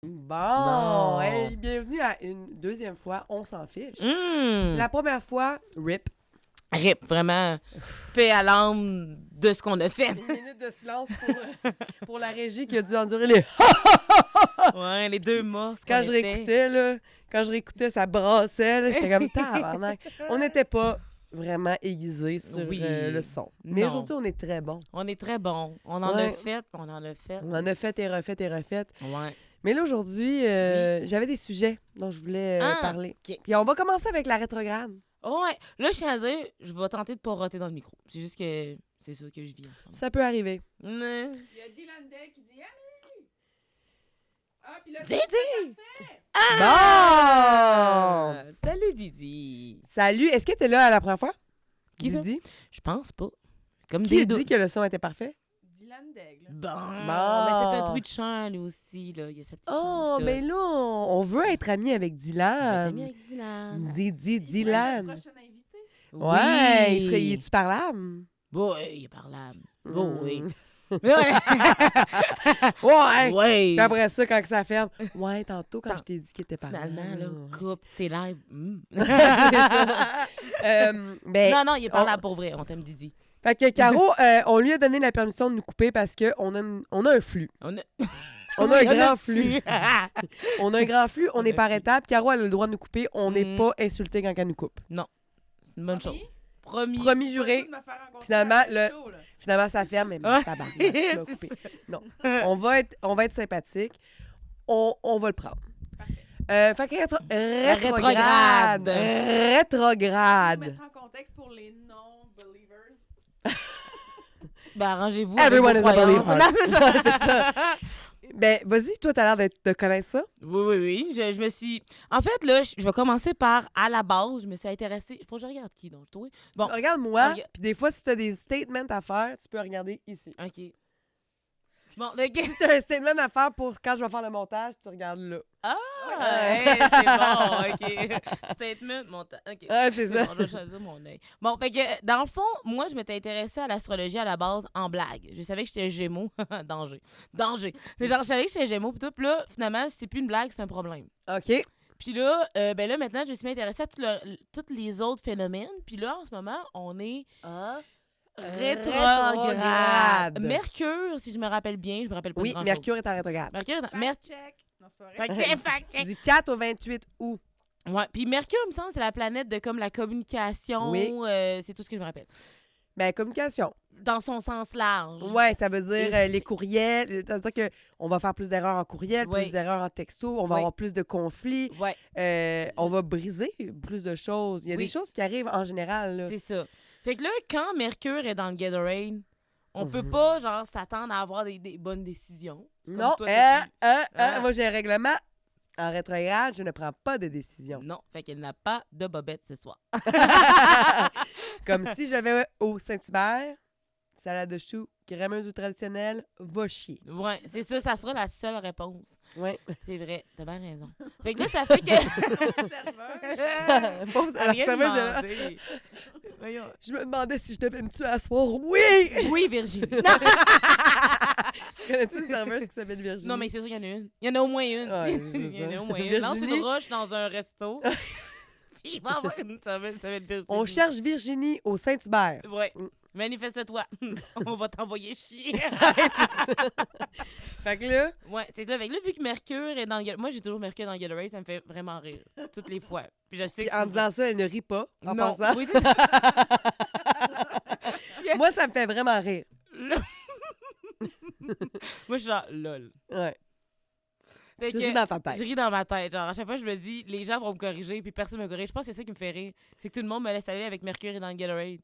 Bon, hey, bienvenue à une deuxième fois, on s'en fiche. La première fois, RIP. RIP, vraiment, paix à l'âme de ce qu'on a fait. Une minute de silence pour la régie qui a dû endurer les... Ouais, les deux morts. Quand je réécoutais, ça brassait, là, j'étais comme tabarnak. On n'était pas vraiment aiguisés sur le son. Mais Non. aujourd'hui, on est très bon. On est très bon. On en a fait, on en a fait. On en a fait et refait et refait. Ouais. Mais là, aujourd'hui, j'avais des sujets dont je voulais parler. OK. Puis on va commencer avec la rétrograde. Ouais. Là, je tiens à dire, je vais tenter de pas roter dans le micro. C'est juste que c'est ça que je vis en ce moment. Ça peut arriver. Ouais. Il y a Dylan Day qui dit Allez! Ah, puis là, Didi! Bon! Salut, Didi! Salut, est-ce que t'es là à la première fois? Qui ça? Didi? Je pense pas. Comme Qui a des dit que le son était parfait? Dylan Daigle. Bon. Bon. Mais c'est un Twitcher, lui aussi, là. Il y a sa petite Oh, chaîne, mais là, on veut être amis avec On va être Dylan. amis avec Dylan. Didi, Le Dylan. prochain invité. Ouais, Oui. il est-tu parlable? Bon, il est parlable. Bon, oui. Mm. Mais ouais. Ouais! Ouais. Puis après ça, quand que ça ferme, ouais, tantôt, quand je t'ai dit qu'il était parlable. Finalement, là, coupe, c'est live. C'est ça. Ben, Non, non, il est parlable pour vrai. On t'aime, Didi. fait que Caro, on lui a donné la permission de nous couper parce qu'on a un flux. On a... On a un grand flux. On a un grand flux, on est par étapes. Caro, elle a le droit de nous couper. On n'est pas insulté quand elle nous coupe. C'est une bonne chose. Promis. Promis juré. Finalement, Finalement, ça ferme, mais Ouais. tabarnak, tu m'as coupé. Non. On va être sympathique. On va le prendre. Fait que rétrograde. rétrograde. Rétrograde. Mettre en contexte pour les non-believers. Ben, arrangez-vous. Everyone is a avec vos believer. croyances. Non, Ouais, c'est ça. Ben, vas-y, toi, t'as l'air de connaître ça. Oui. Je me suis... En fait, là, je vais commencer par, à la base, je me suis intéressée... Faut que je regarde qui, donc, toi? Bon, Regarde-moi, Regarde. puis des fois, si t'as des statements à faire, tu peux regarder ici. OK. Bon, le gars... Si t'as un statement à faire pour quand je vais faire le montage, tu regardes là. Ah! Hey, c'est bon, OK. Statement, montage. OK. Ouais, c'est ça. Bon, je vais choisir mon œil. Bon, fait que, dans le fond, moi, je m'étais intéressée à l'astrologie à la base en blague. Je savais que j'étais Gémeaux. Danger. Mais genre, je savais que j'étais Gémeaux, puis tout. Puis là, finalement, c'est plus une blague, c'est un problème. OK. Puis là, ben là, maintenant, je me suis intéressée à tous les autres phénomènes. Puis là, en ce moment, on est rétrograde. Mercure, si je me rappelle bien, je me rappelle pas Oui, grand-chose. Mercure est en rétrograde. Mercure est en- Fact check. Non, c'est pas vrai. Fact check. Du 4 au 28 août. Ouais, puis Mercure, il me semble, c'est la planète de comme la communication. Oui. C'est tout ce que je me rappelle. Ben, communication. Dans son sens large. Ouais, ça veut dire les courriels. C'est-à-dire qu'on va faire plus d'erreurs en courriel, Oui. plus d'erreurs en texto, on va Oui. avoir plus de conflits, Ouais, on va briser plus de choses. Il y a Oui. des choses qui arrivent en général. Là. c'est ça. Fait que là, quand Mercure est dans le Gatorade, on peut Mhm. pas, genre, s'attendre à avoir des bonnes décisions. C'est comme Non, toi, t'as moi j'ai un règlement. En rétrograde, je ne prends pas de décision. Non, fait qu'elle n'a pas de bobette ce soir. Comme si je vais au Saint-Hubert, salade de choux, crémeuse ou traditionnelle, va chier. Ouais, c'est ça, ça sera la seule réponse. Ouais. C'est vrai, t'as bien raison. Fait que là, ça fait que... Serveur. Pauvre, la Rien serveuse est là. demandé. Voyons. Je me demandais si je devais me tuer à soir. Oui! Oui, Virginie. Connais-tu une serveuse qui s'appelle Virginie? Non, mais c'est sûr qu'il y en a une. Il y en a au moins une. Ouais, Il c'est y en ça. a au moins une. Lance Virginie. une roche dans un resto. Il va y avoir une serveuse, ça va être Virginie. On cherche Virginie au Saint-Hubert. Ouais. Mm. Manifeste-toi. On va t'envoyer chier. Fait que là, Ouais, c'est ça. Fait que là, vu que Mercure est dans le... Moi, j'ai toujours Mercure dans le Gatorade, ça me fait vraiment rire. Toutes les fois. Puis je sais puis que en c'est disant ça, elle ne rit pas. En non. pensant. Oui, c'est ça. Moi, ça me fait vraiment rire. Là. Moi, je suis genre, lol. Ouais. Fait Tu que ris dans ta tête. je ris dans ma tête. Genre, à chaque fois, je me dis, les gens vont me corriger, puis personne me corrige. Je pense que c'est ça qui me fait rire. C'est que tout le monde me laisse aller avec Mercure et dans le Gatorade.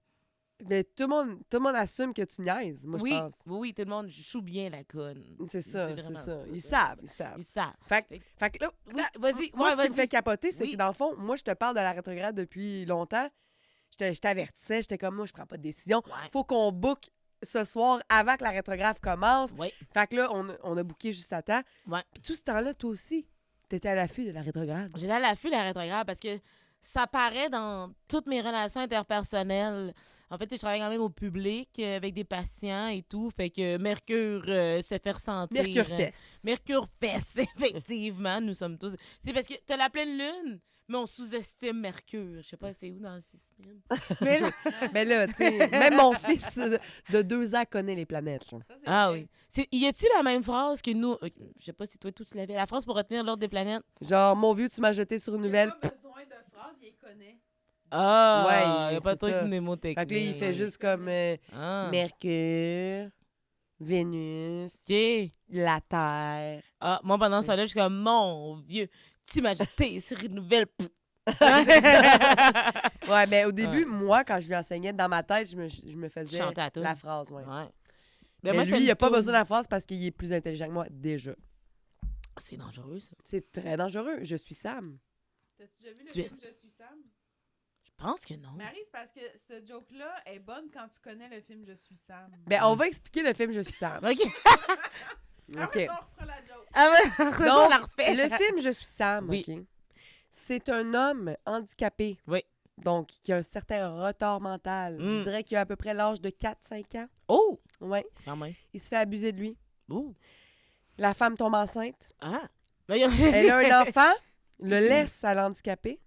Mais tout le monde assume que tu niaises, moi, oui, je pense. oui, tout le monde joue bien la conne. C'est ça, c'est vraiment ça. Ils savent. Ils savent. Fait que là, Oui, vas-y. moi, Ouais, ce qui me vas-y. fait capoter, c'est Oui. que dans le fond, moi, je te parle de la rétrograde depuis longtemps. Je t'avertissais, j'étais comme moi, je prends pas de décision. Ouais. Faut qu'on book ce soir avant que la rétrograde commence. Ouais. Fait que là, on a booké juste à temps. Ouais. Puis tout ce temps-là, toi aussi, t'étais à l'affût de la rétrograde. J'étais à l'affût de la rétrograde parce que ça paraît dans toutes mes relations interpersonnelles. En fait, je travaille quand même au public avec des patients et tout. Fait que Mercure se fait ressentir. Mercure fesse. Mercure fesse, effectivement. Nous sommes tous... C'est parce que t'as la pleine lune, mais on sous-estime Mercure. Je sais pas c'est où dans le système. Mais là... Mais là, tu sais, même mon fils de 2 ans connaît les planètes. Là. Ça, c'est Ah vrai. oui. Y a-tu la même phrase que nous? Je sais pas si toi, tu l'avais. La phrase pour retenir l'ordre des planètes? Genre, mon vieux, tu m'as jeté sur une Il y a nouvelle. pas besoin de phrases, il les connaît. Ah! Ouais, y a pas c'est trop ça. de mnémotechnique. Fait que là, il fait juste comme Ah. Mercure, Vénus, OK. la Terre. Ah, moi, pendant ça, là, je suis comme, mon vieux, tu m'as jeté sur une nouvelle... Ouais, mais au début, moi, quand je lui enseignais, dans ma tête, je me faisais Chantais à tout. la phrase. Ouais. Ouais. Mais moi, lui, c'est il une a pas toune. besoin de la phrase parce qu'il est plus intelligent que moi, déjà. C'est dangereux, ça. C'est très dangereux. Je suis Sam. T'as-tu déjà vu le Tu es- film Je suis Sam? Je pense que non. Marie, c'est parce que ce joke-là est bonne quand tu connais le film Je suis Sam. Ben, on va expliquer le film Je suis Sam. OK. Ah OK. ouais, ça, on reprend la joke. Ah ouais, on Donc, la refait. le film Je suis Sam, Oui. OK? C'est un homme handicapé. Oui. Donc, qui a un certain retard mental. Je Mm. dirais qu'il a à peu près l'âge de 4-5 ans. Oh! Ouais. Quand même. Il se fait abuser de lui. Oh! La femme tombe enceinte. Ah! Elle a un enfant, le laisse à l'handicapé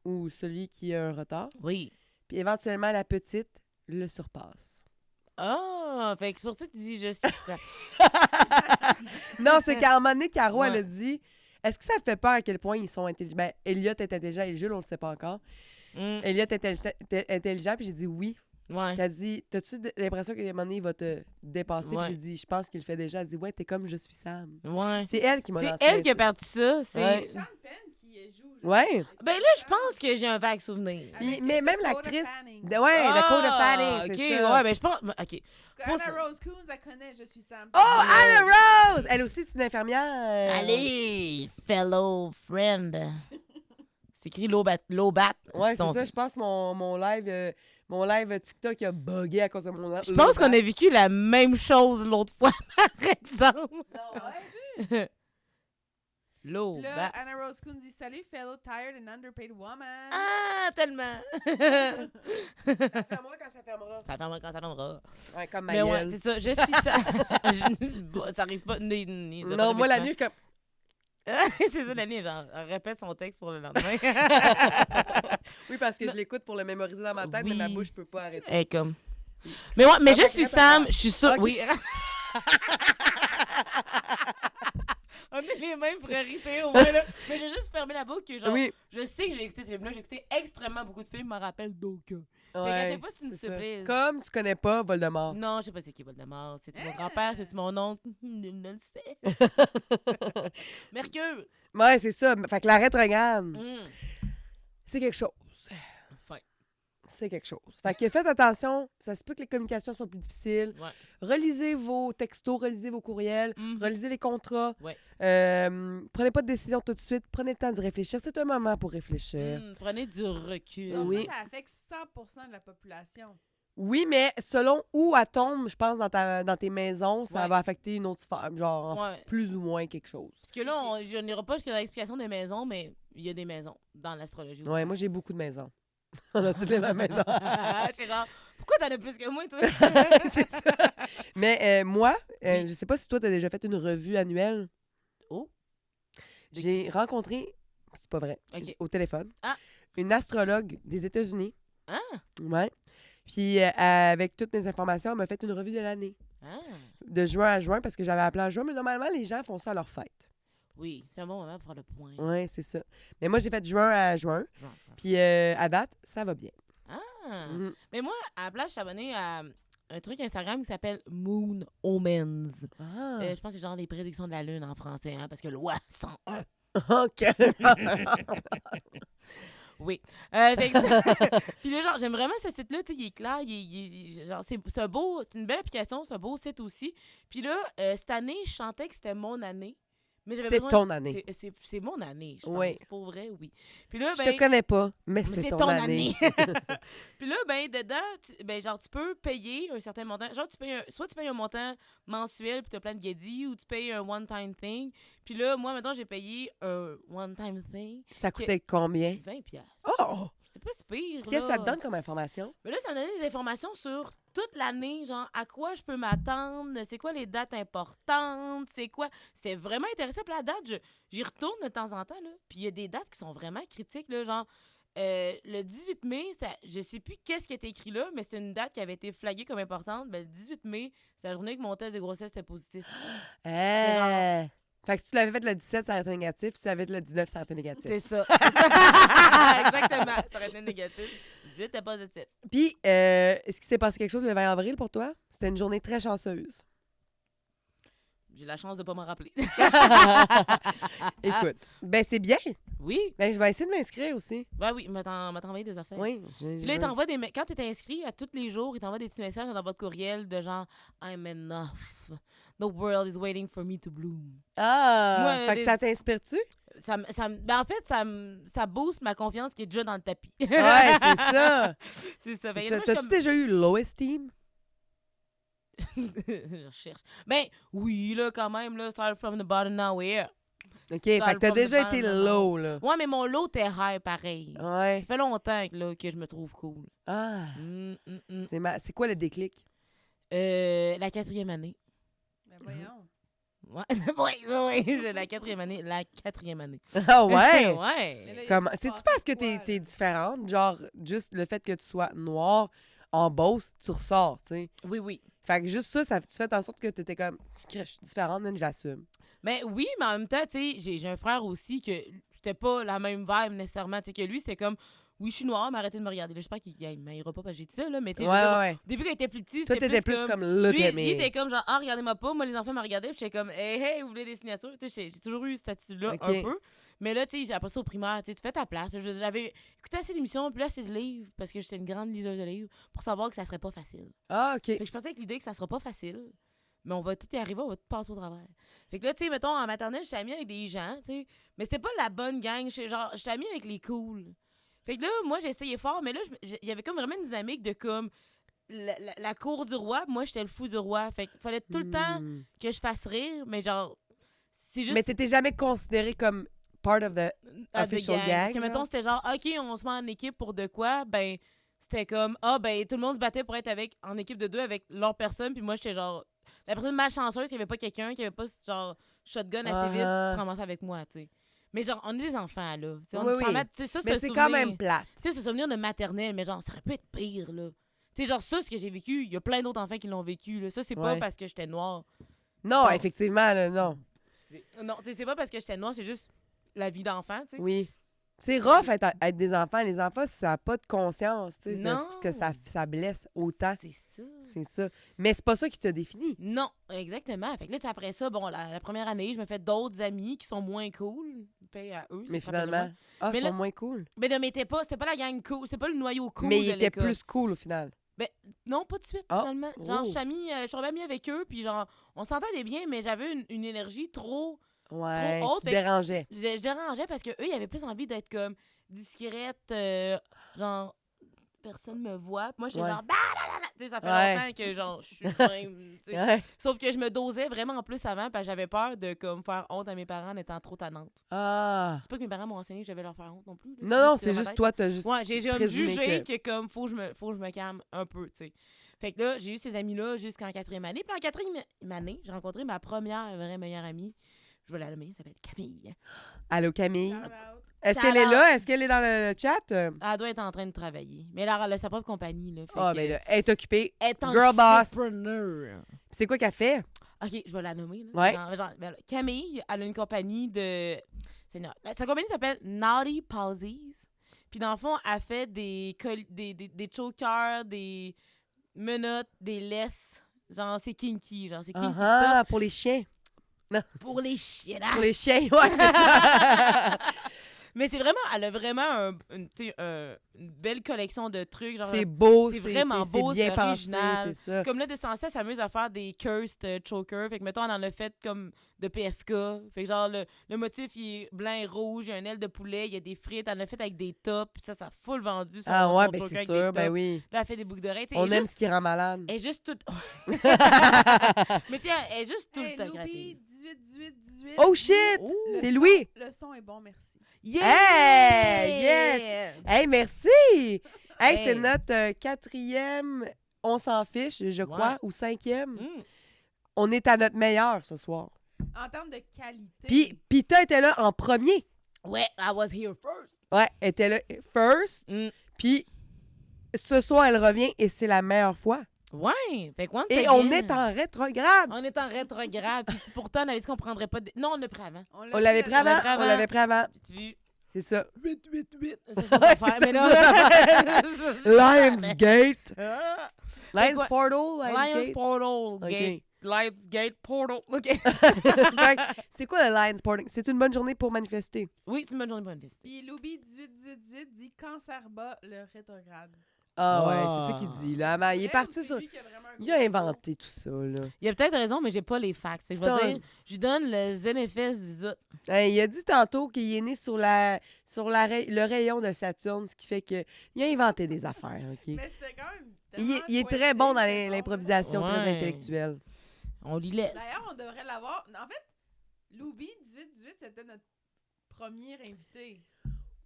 ou celui qui a un retard. Oui. Puis éventuellement, la petite le surpasse. Ah! Fait que c'est pour ça que tu dis je suis ça. Non, c'est qu'à un moment donné, Caro, Ouais. elle a dit est-ce que ça te fait peur à quel point ils sont intelligents? Ben, Elliot est intelligent et Jules, on le sait pas encore. Mm. Elliot est intelligent, puis j'ai dit oui. Ouais. Puis elle a dit t'as-tu l'impression qu'à un moment donné, il va te dépasser? Puis Ouais. j'ai dit je pense qu'il le fait déjà. Elle dit ouais, t'es comme je suis Sam. Ouais. C'est elle qui m'a C'est lancé elle qui a ça. parti ça. C'est... Ouais. Sean Penn qui joue. je Ouais. sais. Ben là, je pense que j'ai un vague souvenir. Avec mais même Dakota l'actrice- Fanning. Ouais, Dakota Fanning, OK, c'est ça. ouais, ben je pense... OK. Parce que Faut Anna ça. Rose Coons, elle connaît Je suis Sam. Oh, Anna Rose! Elle aussi, c'est une infirmière. Allez, fellow friend. C'est écrit Lobat. Lobat. Ouais, son- c'est ça. Je pense que mon live TikTok a bugué à cause de mon... Je pense qu'on a vécu la même chose l'autre fois, par exemple. Non, ouais. Lobat. Là, Anna Rose Coons dit salut, fellow tired and underpaid woman. Ah, tellement. Ça fermera quand ça fermera. Ça fermera quand ça fermera. Ouais, comme ma Mais ouais, gueule. c'est ça. Je suis ça. Bon, ça arrive pas. Non, moi, la nuit, je suis comme... C'est ça, la nuit, genre, elle répète son texte pour le lendemain. Oui, parce que je l'écoute pour le mémoriser dans ma tête, mais ma Oui. bouche peut pas arrêter. Elle est comme. Mais ouais, mais Ah, je fait suis que Sam, là, je suis sûre. Ok. Oui. On est les mêmes priorités au moins là. Mais j'ai juste fermé la boucle que genre. Oui. Je sais que j'ai écouté ce film-là, j'ai écouté extrêmement beaucoup de films, je me rappelle d'aucun. Fait qu'à Ouais, chaque fois, c'est une c'est ça. surprise. Comme tu connais pas Voldemort. Non, je sais pas c'est qui Voldemort. C'est-tu mon grand-père? C'est-tu mon oncle? Nul ne le sait. Mercure! Ouais, c'est ça. Fait que la rétrograde, Mm. c'est quelque chose. Fin. C'est quelque chose. Fait que faites attention. Ça se peut que les communications soient plus difficiles. Ouais. Relisez vos textos, relisez vos courriels, Mhm. relisez les contrats. Ouais. Prenez pas de décision tout de suite. Prenez le temps d'y réfléchir. C'est un moment pour réfléchir. Prenez du recul. Donc Oui. ça affecte 100% de la population. Oui, mais selon où elle tombe, je pense, dans tes maisons, ça Ouais. va affecter une autre sphère. Genre, Ouais. plus ou moins quelque chose. Parce que là, je n'irai pas jusqu'à l'explication des maisons, mais il y a des maisons dans l'astrologie aussi. Ouais, moi, j'ai beaucoup de maisons. On a toutes les mêmes maisons. Je suis genre, pourquoi t'en as plus que moi, toi? C'est ça. Mais moi, Oui. je sais pas si toi, tu as déjà fait une revue annuelle. Oh. De J'ai rencontré, c'est pas vrai, Ok. au téléphone, Ah. une astrologue des États-Unis. Ah! Ouais. Puis, avec toutes mes informations, elle m'a fait une revue de l'année, Ah! de juin à juin, parce que j'avais appelé en juin, mais normalement, les gens font ça à leur fête. Oui, c'est un bon moment pour faire le point. Ouais, c'est ça. Mais moi, j'ai fait de juin à juin, Genre, puis à date, ça va bien. Ah! Mhm. Mais moi, à la place, je suis abonnée à un truc Instagram qui s'appelle Moon Omens. Ah. Je pense que c'est genre les prédictions de la Lune en français, hein, parce que loi 101. OK. Oui. Fait que puis là, genre, j'aime vraiment ce site-là, tu sais, il est clair, genre, c'est beau, c'est une belle application, c'est un beau site aussi. Puis là, cette année, je sentais que c'était mon année, Mais j'avais C'est besoin- ton année. C'est mon année, je pense. Oui. Pour vrai, oui. Puis là, Je te connais pas, mais c'est ton année. Puis là, ben, dedans, genre, tu peux payer un certain montant. Genre, soit tu payes un montant mensuel puis t'as plein de guédis, ou tu payes un one-time thing. Puis là, moi, maintenant, j'ai payé un one-time thing. Ça coûtait combien? 20$. Oh! C'est pas si pire, Qu'est-ce que ça là. te donne comme information? Mais là, ça me donnait des informations sur toute l'année, genre à quoi je peux m'attendre, c'est quoi les dates importantes, c'est quoi. C'est vraiment intéressant. Puis la date, j'y retourne de temps en temps, là. Puis il y a des dates qui sont vraiment critiques, là, genre le 18 mai, je sais plus qu'est-ce qui était écrit là, mais c'est une date qui avait été flaguée comme importante. Ben, le 18 mai, c'est la journée que mon test de grossesse était positif. Fait que si tu l'avais fait le 17, ça aurait été négatif. Si tu l'avais fait le 19, ça aurait été négatif. C'est ça. Exactement. Ça aurait été négatif. 18 était positif. Puis, est-ce qu'il s'est passé quelque chose le 20 avril pour toi? C'était une journée très chanceuse. J'ai la chance de pas m'en rappeler. Écoute, ben c'est bien. Oui. Ben je vais essayer de m'inscrire aussi. Ben oui, m'a envoyé des affaires. Oui. Puis là, il t'envoie quand tu es inscrit, à tous les jours, il t'envoie des petits messages dans ta boîte courriel de genre I'm enough. The world is waiting for me to bloom. Ah! Moi, Fait que ça t'inspire-tu? Ben en fait, ça booste ma confiance qui est déjà dans le tapis. Ouais, c'est ça. C'est ça. C'est Fait que ça. moi, je suis T'as-tu comme- déjà eu low esteem? je cherche. Ben oui, là, quand même, là, start from the bottom nowhere. OK, fait que t'as déjà été low, là. Ouais, mais mon lot était high pareil. Ouais. Ça fait longtemps que je me trouve cool. Ah! C'est quoi le déclic? La 4e année. Ben voyons. Ouais, oui, j'ai la 4e année. La 4e année. Ah ouais? Ouais. Mais là, il Comment? se C'est-tu passe parce que quoi, t'es là? différente? Genre, juste le fait que tu sois noire en Beauce, tu ressors, tu sais. Oui, oui. Fait que juste ça tu fais en sorte que t'étais comme, je suis différente, man, j'assume. Mais oui, mais en même temps, tu sais, j'ai un frère aussi que c'était pas la même vibe nécessairement. Tu sais, que lui, c'était comme, oui, je suis noire, mais arrêtez de me regarder. Là, j'espère qu'il m'aillera pas parce que j'ai dit ça, là. Mais tu sais, je veux dire, Ouais. au début, quand il était plus petit, Toi, c'était t'étais plus comme look lui, at lui, il me. était comme genre, ah, regardez-moi pas. Moi, les enfants me regardaient. Puis j'étais comme, hey, vous voulez des signatures? Tu sais, j'ai toujours eu cette attitude-là Ok. un peu. Mais là, tu sais, après ça au primaire, tu sais, tu fais ta place. J'avais écouté assez d'émissions, puis là, assez de livres, parce que j'étais une grande liseuse de livres, pour savoir que ça serait pas facile. Ah, OK. Fait que je pensais avec l'idée que ça sera pas facile, mais on va tout y arriver, on va tout passer au travers. Fait que là, tu sais, mettons, en maternelle, je suis amie avec des gens, tu sais, mais c'est pas la bonne gang. Je suis amie avec les cools. Fait que là, moi, j'ai essayé fort, mais là, il y avait comme vraiment une dynamique de comme la cour du roi, moi, j'étais le fou du roi. Fait qu'il fallait tout le temps Hmm. que je fasse rire, mais genre, c'est juste. Mais t'étais jamais considéré comme part of the à des official gangs. gang, Parce que, mettons, genre? c'était genre, OK, on se met en équipe pour de quoi? Ben, c'était comme, ben, tout le monde se battait pour être en équipe de 2 avec leur personne, puis moi, j'étais genre, la personne malchanceuse, qu'il n'y avait pas quelqu'un, qui avait pas, genre, shotgun assez vite, Uh-huh. se ramassait avec moi, tu sais. Mais genre, on est des enfants, là. T'sais, Oui, oui. Ça, Mais un c'est quand souvenir- même plate. Tu sais, c'est un souvenir de maternelle, mais genre, ça aurait pu être pire, là. Tu sais, genre, ça, ce que j'ai vécu, il y a plein d'autres enfants qui l'ont vécu, là. Ça, c'est pas Ouais. parce que j'étais noire. Non, Bon. effectivement, là, non. Non, tu sais, c'est pas parce que j'étais noire, c'est juste la vie d'enfant, tu sais. Oui. C'est rough être des enfants. Les enfants, ça n'a pas de conscience, tu sais, Non. que ça blesse autant. C'est ça. C'est ça. Mais c'est pas ça qui t'a défini. Non, exactement. Fait que là, tu sais, après ça, bon, la première année, je me fais d'autres amis qui sont moins cool. Paye à eux. Mais ça se rappelle de finalement, moi. ils là- sont moins cool. Mais non, mais c'était pas la gang cool. C'est pas le noyau cool Mais de ils étaient l'école. plus cool au final. Non, pas tout de suite, Ah. finalement. Genre, Oh. je suis amie avec eux, puis genre, on s'entendait bien, mais j'avais une énergie trop... Ouais, Trop haute, tu fait que- dérangeais. Je dérangeais parce que eux, ils avaient plus envie d'être comme discrète, genre, personne me voit. Puis moi, j'étais Ouais. genre, bah, là, là, là. Tu sais, ça fait Ouais. longtemps que, genre, je suis même, tu sais. Ouais. Sauf que je me dosais vraiment en plus avant, parce que j'avais peur de, comme, faire honte à mes parents en étant trop tannante. Ah. C'est pas que mes parents m'ont enseigné que je devais leur faire honte non plus. là. Non, c'est dans ma juste tête. toi, t'as juste. Ouais, j'ai présumé jugé que comme faut que je me calme un peu, tu sais. Fait que là, j'ai eu ces amis-là jusqu'en 4e année. Puis en 4e année, j'ai rencontré ma première vraie meilleure amie. Je vais la nommer, elle s'appelle Camille. Allô, Camille. Shout out. Est-ce qu'elle est Shout-out. là? Est-ce qu'elle est dans le chat? Elle doit être en train de travailler. Mais elle a sa propre compagnie, là. Fait Ah, que- ben là, elle est occupée. Elle est Girl boss. entrepreneur. C'est quoi qu'elle fait? OK, je vais la nommer. Là. Ouais. Ben là, Camille, elle a une compagnie de... Sa compagnie s'appelle Naughty Posies. Puis dans le fond, elle fait des chokers, des menottes, des laisses. Genre, c'est kinky. Genre, c'est kinky Ah, pour les chiens. stuff pour les chiens. Pour les chiens, ouais, c'est ça. Mais c'est vraiment, elle a vraiment une belle collection de trucs. Genre, C'est beau, c'est vraiment beau, c'est bien c'est pensé, original. c'est ça. Comme là, d'essentiel, elle s'amuse à faire des cursed chokers. Fait que, mettons, elle en a fait comme de PFK. Fait que, genre, le motif, il est blanc et rouge. Il y a un aile de poulet, il y a des frites. Elle en a fait avec des tops. Puis ça a full vendu. Son, Ah ouais, son ben choker c'est avec sûr, des ben tops. oui. Là, elle fait des boucles d'oreilles. On aime ce qui rend malade. Elle est juste toute... Mais tu sais, elle est juste tout le temps Louis, créative. 18. Oh shit! Oh. C'est Louis! Le son est bon, merci. Yeah! Hey! Yes! Hey, merci! Hey, Hey. c'est notre 4e, on s'en fiche, je crois, Ouais. ou 5e. Mm. On est à notre meilleur ce soir. En termes de qualité. Puis Pita était là en premier. Ouais, I was here first. Ouais, elle était là first. Mm. Puis ce soir, elle revient et c'est la meilleure fois. Ouais, fait quoi? Et on est en rétrograde. On est en rétrograde. Puis pourtant, on avait dit qu'on prendrait pas de... Non, on l'a pris avant. On l'avait pris avant. On l'avait pris avant. Puis tu vu... C'est ça. 8. C'est Ouais, ça qu'on va faire. c'est Mais ça, non. Lionsgate. Ah. Lions quoi? Portal. Lions Lionsgate. Portal. OK. Gate. Lions Gate Portal. OK. Fait que c'est quoi le Lions Portal? C'est une bonne journée pour manifester. Oui, c'est une bonne journée pour une fête. Puis Louis 18 dit cancer bas, le rétrograde. Ah ouais, Ah. c'est ça qu'il dit. Là. Mais il est parti sur... Il a inventé tout ça, là. Il a peut-être raison, mais j'ai pas les facts. Fait que je vais dire, je lui donne le ZNFS du autres. Hey, il a dit tantôt qu'il est né sur le rayon de Saturne, ce qui fait que il a inventé des affaires, OK? Mais c'était quand même Il est très bon dans poétique, l'improvisation, très Ouais. intellectuelle. On lui laisse. D'ailleurs, on devrait l'avoir. En fait, Louis 18 c'était notre premier invité.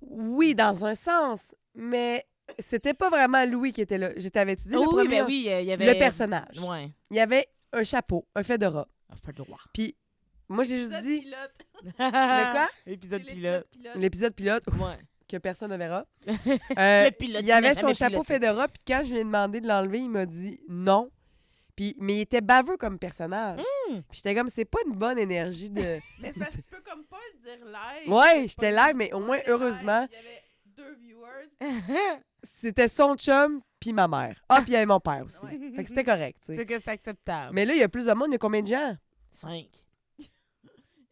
Oui, dans un sens, mais c'était pas vraiment Louis qui était là. Je t'avais-tu dit le oui, premier? ben oui, il y avait... Le personnage. Ouais. Il y avait un chapeau, un fedora. Un fait de roi. Puis moi, j'ai juste Épisode dit... pilote. Le quoi? Épisode C'est pilote. L'épisode pilote Ouais. que personne ne verra. Le pilote Il y avait qui n'a son jamais chapeau piloté. Fedora, puis quand je lui ai demandé de l'enlever, il m'a dit non. Mais il était baveux comme personnage. Puis j'étais comme, c'est pas une bonne énergie de... Mais c'est parce que tu peux comme pas le dire live. Ouais, C'est j'étais pas live, mais au moins, t'es heureusement, live, il y avait 2 viewers. c'était son chum puis ma mère. Ah, puis il y avait mon père aussi. Ouais. Fait que c'était correct, tu sais. C'est que c'est acceptable. Mais là, il y a plus de monde. Il y a combien de gens? 5.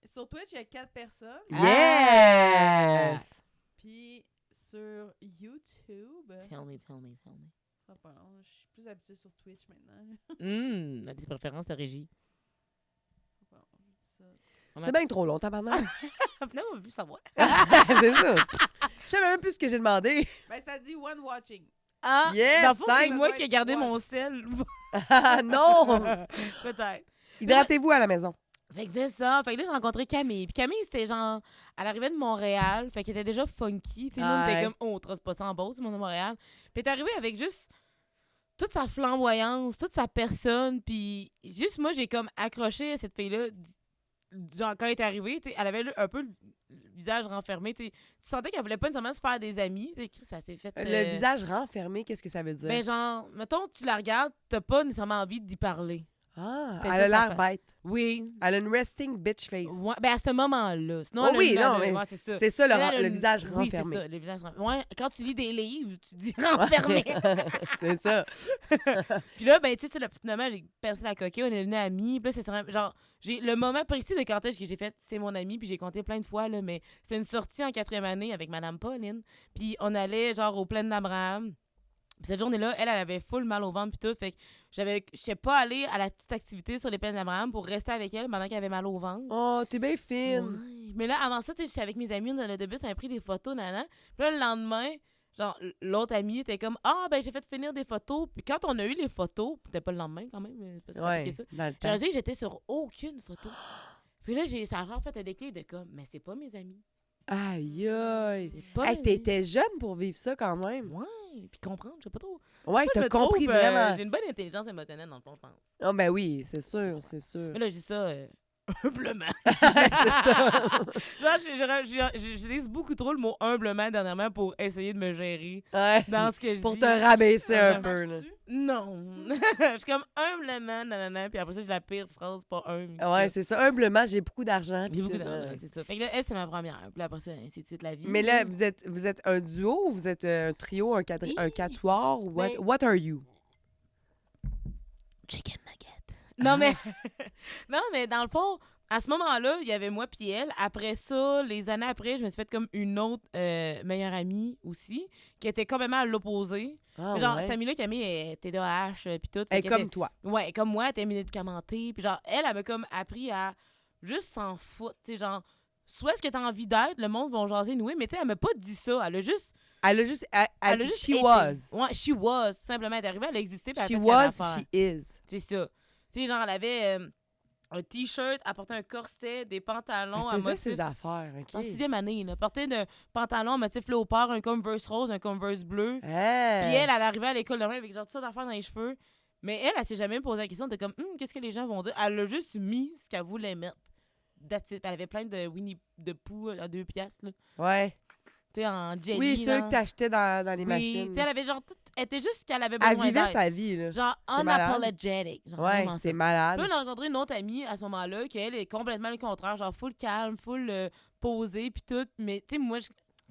Sur Twitch, il y a 4 personnes. Yes! Puis sur YouTube, Tell me. ça sera pas long. Je suis plus habituée sur Twitch maintenant. On a des préférences de régie. Ça sera pas long, je dis ça. C'est bien trop long, tabarnak. Finalement, on veut plus savoir. C'est ça. Je savais même plus ce que j'ai demandé. Ben, ça dit one watching. Ah, Yes, dans le fond, c'est cinq. moi qui ai gardé Ouais. mon sel. Ah non! Peut-être. Hydratez-vous à la maison. Fait que c'est ça. Fait que là, j'ai rencontré Camille. Puis Camille, c'était genre... Elle arrivait de Montréal. Fait qu'elle était déjà funky. Tu sais, nous, on était Ouais. comme... Oh, on trosse pas ça en Beauce, mon de Montréal. Puis elle est arrivée avec juste... toute sa flamboyance, toute sa personne. Puis juste moi, j'ai comme accroché à cette fille-là. Genre, quand elle est arrivée, tu sais, elle avait un peu le visage renfermé. Tu sais. Tu sentais qu'elle voulait pas nécessairement se faire des amis. Tu sais, ça s'est fait... Le visage renfermé, qu'est-ce que ça veut dire? Ben genre, mettons, tu la regardes, t'as pas nécessairement envie d'y parler. Ah, c'était elle ça, a sa l'air bête. Oui. Elle a une resting bitch face. Ouais, ben à ce moment-là. Sinon, Oh elle a oui, une- non, elle a- mais ouais, c'est ça. C'est ça, Elle a le une- visage Oui, renfermé. c'est ça, le visage renfermé. Ouais, quand tu lis des livres, tu dis renfermé. C'est ça. Puis là, ben, tu sais, le finalement, j'ai percé la coquille, on est devenus amis. Puis là, c'est vraiment, genre, j'ai le moment précis de quand est-ce que j'ai fait c'est mon ami, puis j'ai compté plein de fois, là, mais c'est une sortie en 4e année avec Madame Pauline. Puis on allait, genre, aux plaines d'Abraham. Puis cette journée-là, elle avait full mal au ventre, puis tout. Fait que je sais pas aller à la petite activité sur les plaines d'Abraham pour rester avec elle pendant qu'elle avait mal au ventre. Oh, t'es bien fine. Ouais. Mais là, avant ça, tu sais, j'étais avec mes amis, on allait de bus, on avait pris des photos, nana. Puis là, le lendemain, genre, l'autre ami était comme ah, ben, j'ai fait finir des photos. Puis quand on a eu les photos, c'était pas le lendemain quand même, mais c'est parce Ouais, que ça. dans le J'ai temps. réalisé que j'étais sur aucune photo. Puis là, ça a genre fait un déclic de comme, mais c'est pas mes amis. Aïe, aïe. C'est pas Hey, mes t'étais jeune pour vivre ça quand même. amis. Ouais, puis comprendre, je sais pas trop. Ouais, Moi, je t'as me compris trouve, vraiment. J'ai une bonne intelligence émotionnelle, dans le fond, je pense. Oh, ben oui, c'est sûr, c'est sûr. Mais là, je dis ça humblement. c'est ça. Genre, j'utilise beaucoup trop le mot humblement dernièrement pour essayer de me gérer Ouais. dans ce que je Pour dis. te rabaisser Ah, un ça peu, là. Marche-tu? Non. Je suis comme humblement, nanana, puis après ça, j'ai la pire phrase, pas humble. Ouais, c'est ça. Humblement, j'ai beaucoup d'argent. J'ai puis beaucoup tout, d'argent, ouais. c'est ça. Fait que là, elle, c'est ma première. Puis là, après ça, ainsi de suite, la vie. Mais là, vous êtes un duo ou vous êtes un trio, un quatuor? Ou Ben- what are you? Chicken nugget. Non, mais... non, mais dans le fond, À ce moment-là, il y avait moi puis elle. Après ça, les années après, je me suis fait comme une autre meilleure amie aussi, qui était complètement à l'opposé. Ah, Genre, ouais. cette amie-là, Camille, elle était TDAH puis tout. Elle est Fait comme qu'elle toi. ouais, comme moi, elle était médicamentée. Puis genre, elle m'a comme appris à juste s'en foutre. Tu sais, genre, soit ce que t'as envie d'être, le monde va jaser nouer, mais tu sais, elle m'a pas dit ça. Elle a juste. Elle a juste... Elle a juste she été. was. Ouais, she was. Simplement, elle est arrivée, elle a existé, puis elle She a fait ce qu'elle avait à was, faire. she is. C'est ça. Tu sais, genre, elle avait un t-shirt, elle portait un corset, des pantalons à Elle faisait motif. ses affaires, OK? En 6e année, là. Elle portait un pantalon à motif léopard, un Converse rose, un Converse bleu. Ah. Puis elle arrivait à l'école de main avec genre tout ça d'affaires dans les cheveux. Mais elle s'est jamais posé la question de comme, qu'est-ce que les gens vont dire? Elle a juste mis ce qu'elle voulait mettre. That's it. Elle avait plein de Winnie de Pooh à 2 piastres, là. Ouais. Tu sais, en jelly, Oui, là. ceux que t'achetais dans les Oui, machines. tu sais, elle avait genre tout... Elle était juste ce qu'elle avait Elle besoin vivait d'être. sa vie, là. Genre C'est malade. unapologetic. Genre, Ouais, vraiment c'est ça. malade. Puis là, on a rencontré une autre amie à ce moment-là, qui elle est complètement le contraire, genre full calme, full posée, puis tout. Mais tu sais, moi,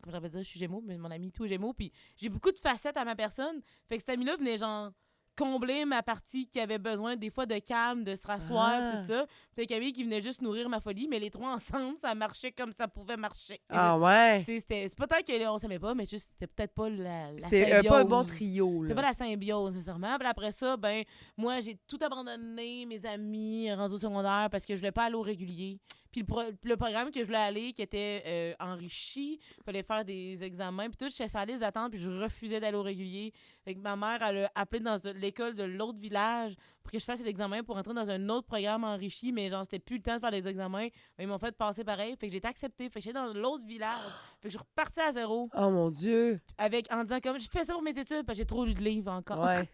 comme j'avais dit, je suis Gémeaux, mais mon ami tout est Gémeaux, puis j'ai beaucoup de facettes à ma personne. Fait que cette amie-là venait genre combler ma partie qui avait besoin des fois de calme, de se rasseoir, Ah. tout ça. Puis Camille qui venait juste nourrir ma folie, mais les trois ensemble, ça marchait comme ça pouvait marcher. Ah ouais. Tu sais, c'est pas tant qu'on s'aimait pas, mais juste c'était peut-être pas la C'est symbiose. pas un bon trio, C'est là. pas la symbiose, nécessairement. Puis après ça, ben, moi, j'ai tout abandonné, mes amis, rendus au secondaire, parce que je voulais pas aller au régulier. Puis le programme que je voulais aller, qui était enrichi, il fallait faire des examens, puis tout, j'étais sur la liste d'attente, puis je refusais d'aller au régulier. Fait que ma mère, elle a appelé dans l'école de l'autre village pour que je fasse l'examen pour entrer dans un autre programme enrichi, mais genre, c'était plus le temps de faire les examens. Mais ils m'ont fait passer pareil. Fait que j'ai été acceptée. Fait que j'étais dans l'autre village. Fait que je suis repartie à zéro Oh mon Dieu. en disant comme, je fais ça pour mes études, parce que j'ai trop lu de livres encore. Ouais.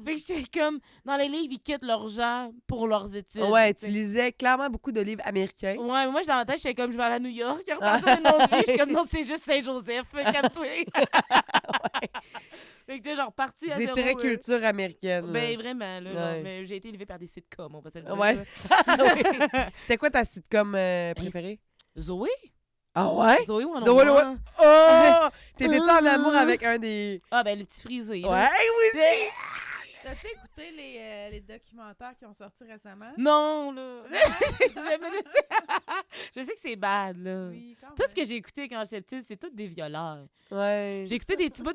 Fait que j'étais comme, dans les livres, ils quittent l'argent pour leurs études. Ouais, tu Fait que- lisais clairement beaucoup de livres américains. Ouais, mais moi, dans ma tête, j'étais comme, je vais aller à New York, repartir à une autre vie. Je suis comme, non, c'est juste Saint-Joseph, calme-toi. Fait que, tu sais, genre, parti à C'est zéro. très culture américaine. là. Ben, vraiment, là. Ouais. Non, mais j'ai été élevée par des sitcoms, on va se le dire. Ouais. là. C'était quoi ta sitcom préférée? Zoé? Ah ouais? Zoé ou Zoé, ouais. Oh! T'étais-tu en amour avec un des... Ah, ben, le petit frisé. là. Ouais, oui, aussi! T'as-tu écouté les documentaires qui ont sorti récemment? Non, là. Je sais que c'est bad, là. Oui, quand Tout même. ce que j'ai écouté quand j'étais petite, c'est tout des violeurs. Ouais. J'ai écouté des petits bouts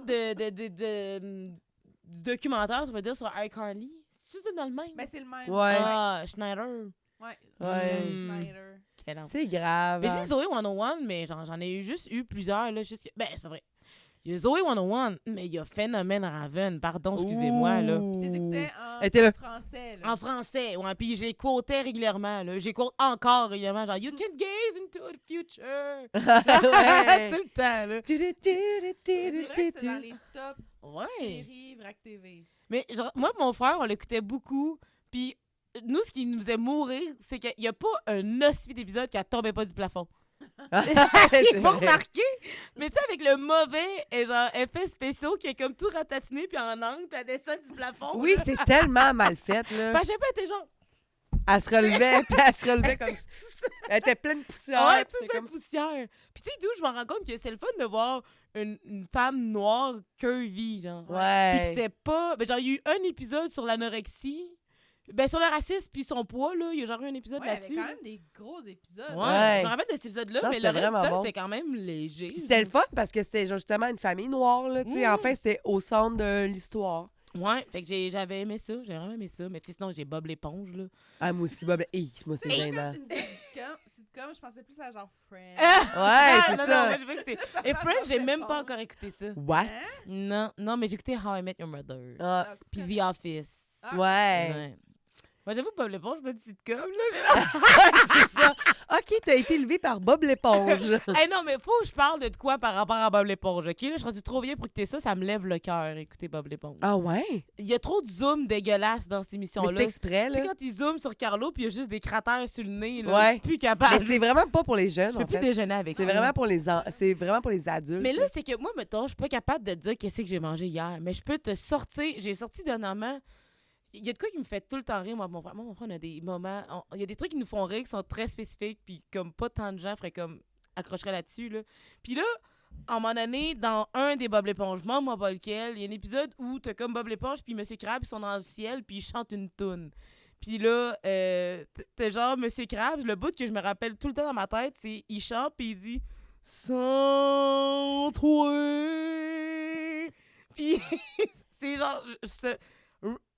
du documentaire, ça veut dire, sur iCarly. C'est tout dans le même? Ben, c'est le même. Ouais. Ah, Schneider. Ouais. Ouais. Schneider. Quel homme. C'est grave. Mais je hein. dis Zoé 101, mais j'en ai juste eu plusieurs, là. Ben, c'est pas vrai. Il y a Zoé 101, mais il y a Phénomène Raven. Pardon, excusez-moi, là. Tu les écoutais en Elle était là. français, là. En français, ouais. Puis j'ai quoté régulièrement, là. J'ai quoté encore régulièrement, genre, You can gaze into the future. Ouais. Tout le temps, là. Tu, tu, tu, tu, C'est tu, vrai que tu, c'est tu. dans les top Ouais. séries Vrac TV. Mais genre, moi, mon frère, on l'écoutait beaucoup. Puis nous, ce qui nous faisait mourir, c'est qu'il n'y a pas un ospi d'épisode qui ne tombait pas du plafond. C'est Il pas vrai. remarqué. Mais tu sais, avec le mauvais genre, effet spéciaux qui est comme tout ratatiné, puis en angle, puis elle descend du plafond. Oui, c'est tellement mal fait, Puis là. à chaque fois, elle était genre, Elle se relevait, puis elle se relevait comme ça. Elle était pleine de poussière. ouais, puis tout c'est plein de poussière. Puis tu sais, d'où je me rends compte que c'est le fun de voir une femme noire curvy, genre. Puis que Ouais. c'était pas. Ben, genre, il y a eu un épisode sur l'anorexie. Ben, sur le racisme puis son poids, là. Il y a genre eu un épisode Ouais, il y avait là-dessus. quand là. même des gros épisodes. Ouais. Ouais. Je me rappelle de cet épisode-là, Non, mais le c'était reste, vraiment bon. c'était quand même léger. Puis c'était le fun parce que c'était justement une famille noire, là. Tu sais, Mhm. enfin, c'était au centre de l'histoire. Ouais, fait que j'avais aimé ça. J'ai vraiment aimé ça. Mais tu sais, sinon, j'ai Bob l'éponge, là. Ah, moi aussi, Bob. Hey, moi, c'est Quand gênant. tu me dis sitcom, je pensais plus à genre Friends. Ouais, c'est non, ça. Non, moi, je veux écouter. Et Friends, j'ai même pas encore écouté ça. What? Hein? Non, mais j'ai écouté How I Met Your Mother. Ah, Ah, c'est Puis correct. The Office. Ah. ouais. Ouais. Moi, j'avoue, Bob l'éponge, pas de sitcom, là. C'est ça. OK, t'as été élevé par Bob l'éponge. Hey, non, mais faut que je parle de quoi par rapport à Bob l'éponge, OK? Là, je suis rendue trop vieille pour écouter ça. Ça me lève le cœur, écouter Bob l'éponge. Ah ouais? Il y a trop de zoom dégueulasse dans cette Mais émission-là. c'est exprès, Tu là. sais, quand ils zooment sur Carlo, puis il y a juste des cratères sur le nez, là. Ouais. Plus Mais capable. c'est vraiment pas pour les Je jeunes, peux en plus fait. déjeuner avec C'est ça. vraiment pour c'est vraiment pour les adultes. Mais là, c'est que moi, mettons, je suis pas capable de te dire qu'est-ce que j'ai mangé hier. Mais je peux te sortir. J'ai sorti dernièrement. Il y a de quoi qui me fait tout le temps rire, moi, mon frère. Moi, mon frère, on a des moments. Il y a des trucs qui nous font rire qui sont très spécifiques, puis comme pas tant de gens feraient comme accrocheraient là-dessus, là. Puis là, à un moment donné, dans un des Bob l'éponge, je m'en pas lequel, il y a un épisode où t'as comme Bob l'éponge puis Monsieur Crab, ils sont dans le ciel, puis ils chantent une toune. Puis là, t'es genre Monsieur Krabs, le bout que je me rappelle tout le temps dans ma tête, c'est il chante puis il dit « Sans toi ». Puis c'est genre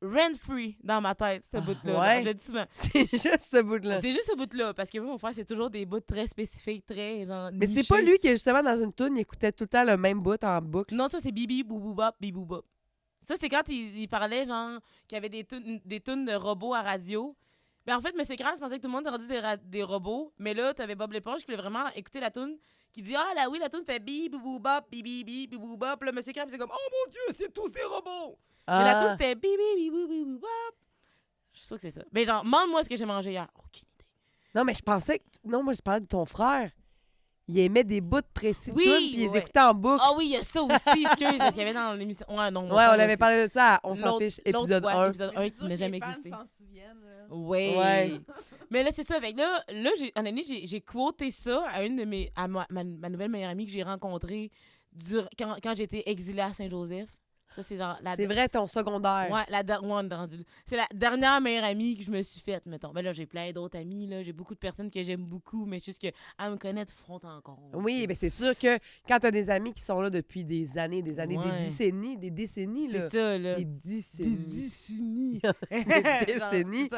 rent-free dans ma tête, ce bout-là. ouais. Je dis souvent. C'est juste ce bout-là. C'est juste ce bout-là, parce que moi, mon frère, c'est toujours des bouts très spécifiques, très genre Mais c'est nichés. pas lui qui, justement, dans une toune, il écoutait tout le temps le même bout en boucle. Non, ça, c'est Bibi Bouboubop, Biboubop. Ça, c'est quand il parlait, genre, qu'il y avait des tunes de robots à radio. Ben, en fait, M. Krabs pensait que tout le monde rendait des robots, mais là, t'avais Bob l'éponge qui voulait vraiment écouter la tune, qui dit « Ah, là, oui, la tune fait Bibi Bouboubop, Bibi Bouboubop. » Là, M. Krabs, c'est comme « Oh mon Dieu, c'est tous des robots! » Mais la tune, c'était Bibi Bouboubop. Je suis sûre que c'est ça. Mais genre, demande-moi ce que j'ai mangé hier. Aucune idée. Non, mais je pensais que... Non, moi, je parlais de ton frère. Il aimait des bouts précis de Oui, tunes, puis il les ouais. écoutait en boucle. Ah oui, il y a ça aussi, excuse, parce qu'il y avait dans l'émission. Ouais, non. Ouais, on avait parlé de ça à On s'en L'autre- fiche, épisode l'autre fois, 1. épisode 1 Mais c'est qui sûr n'a que jamais les fans existé. s'en souviennent, là. Ouais. Ouais. Mais là, c'est ça. Fait que là en année, j'ai quoté ça à une de à ma nouvelle meilleure amie que j'ai rencontrée quand j'étais exilée à Saint-Joseph. Ça, c'est genre... C'est vrai, ton secondaire. Ouais, c'est la dernière meilleure amie que je me suis faite, mettons. Ben là, j'ai plein d'autres amies, là. J'ai beaucoup de personnes que j'aime beaucoup, mais juste qu'elles me connaissent de front en compte. Oui, mais c'est sûr que quand t'as des amis qui sont là depuis des années, Ouais. des décennies, là. C'est ça, là. Des décennies. Des Des décennies.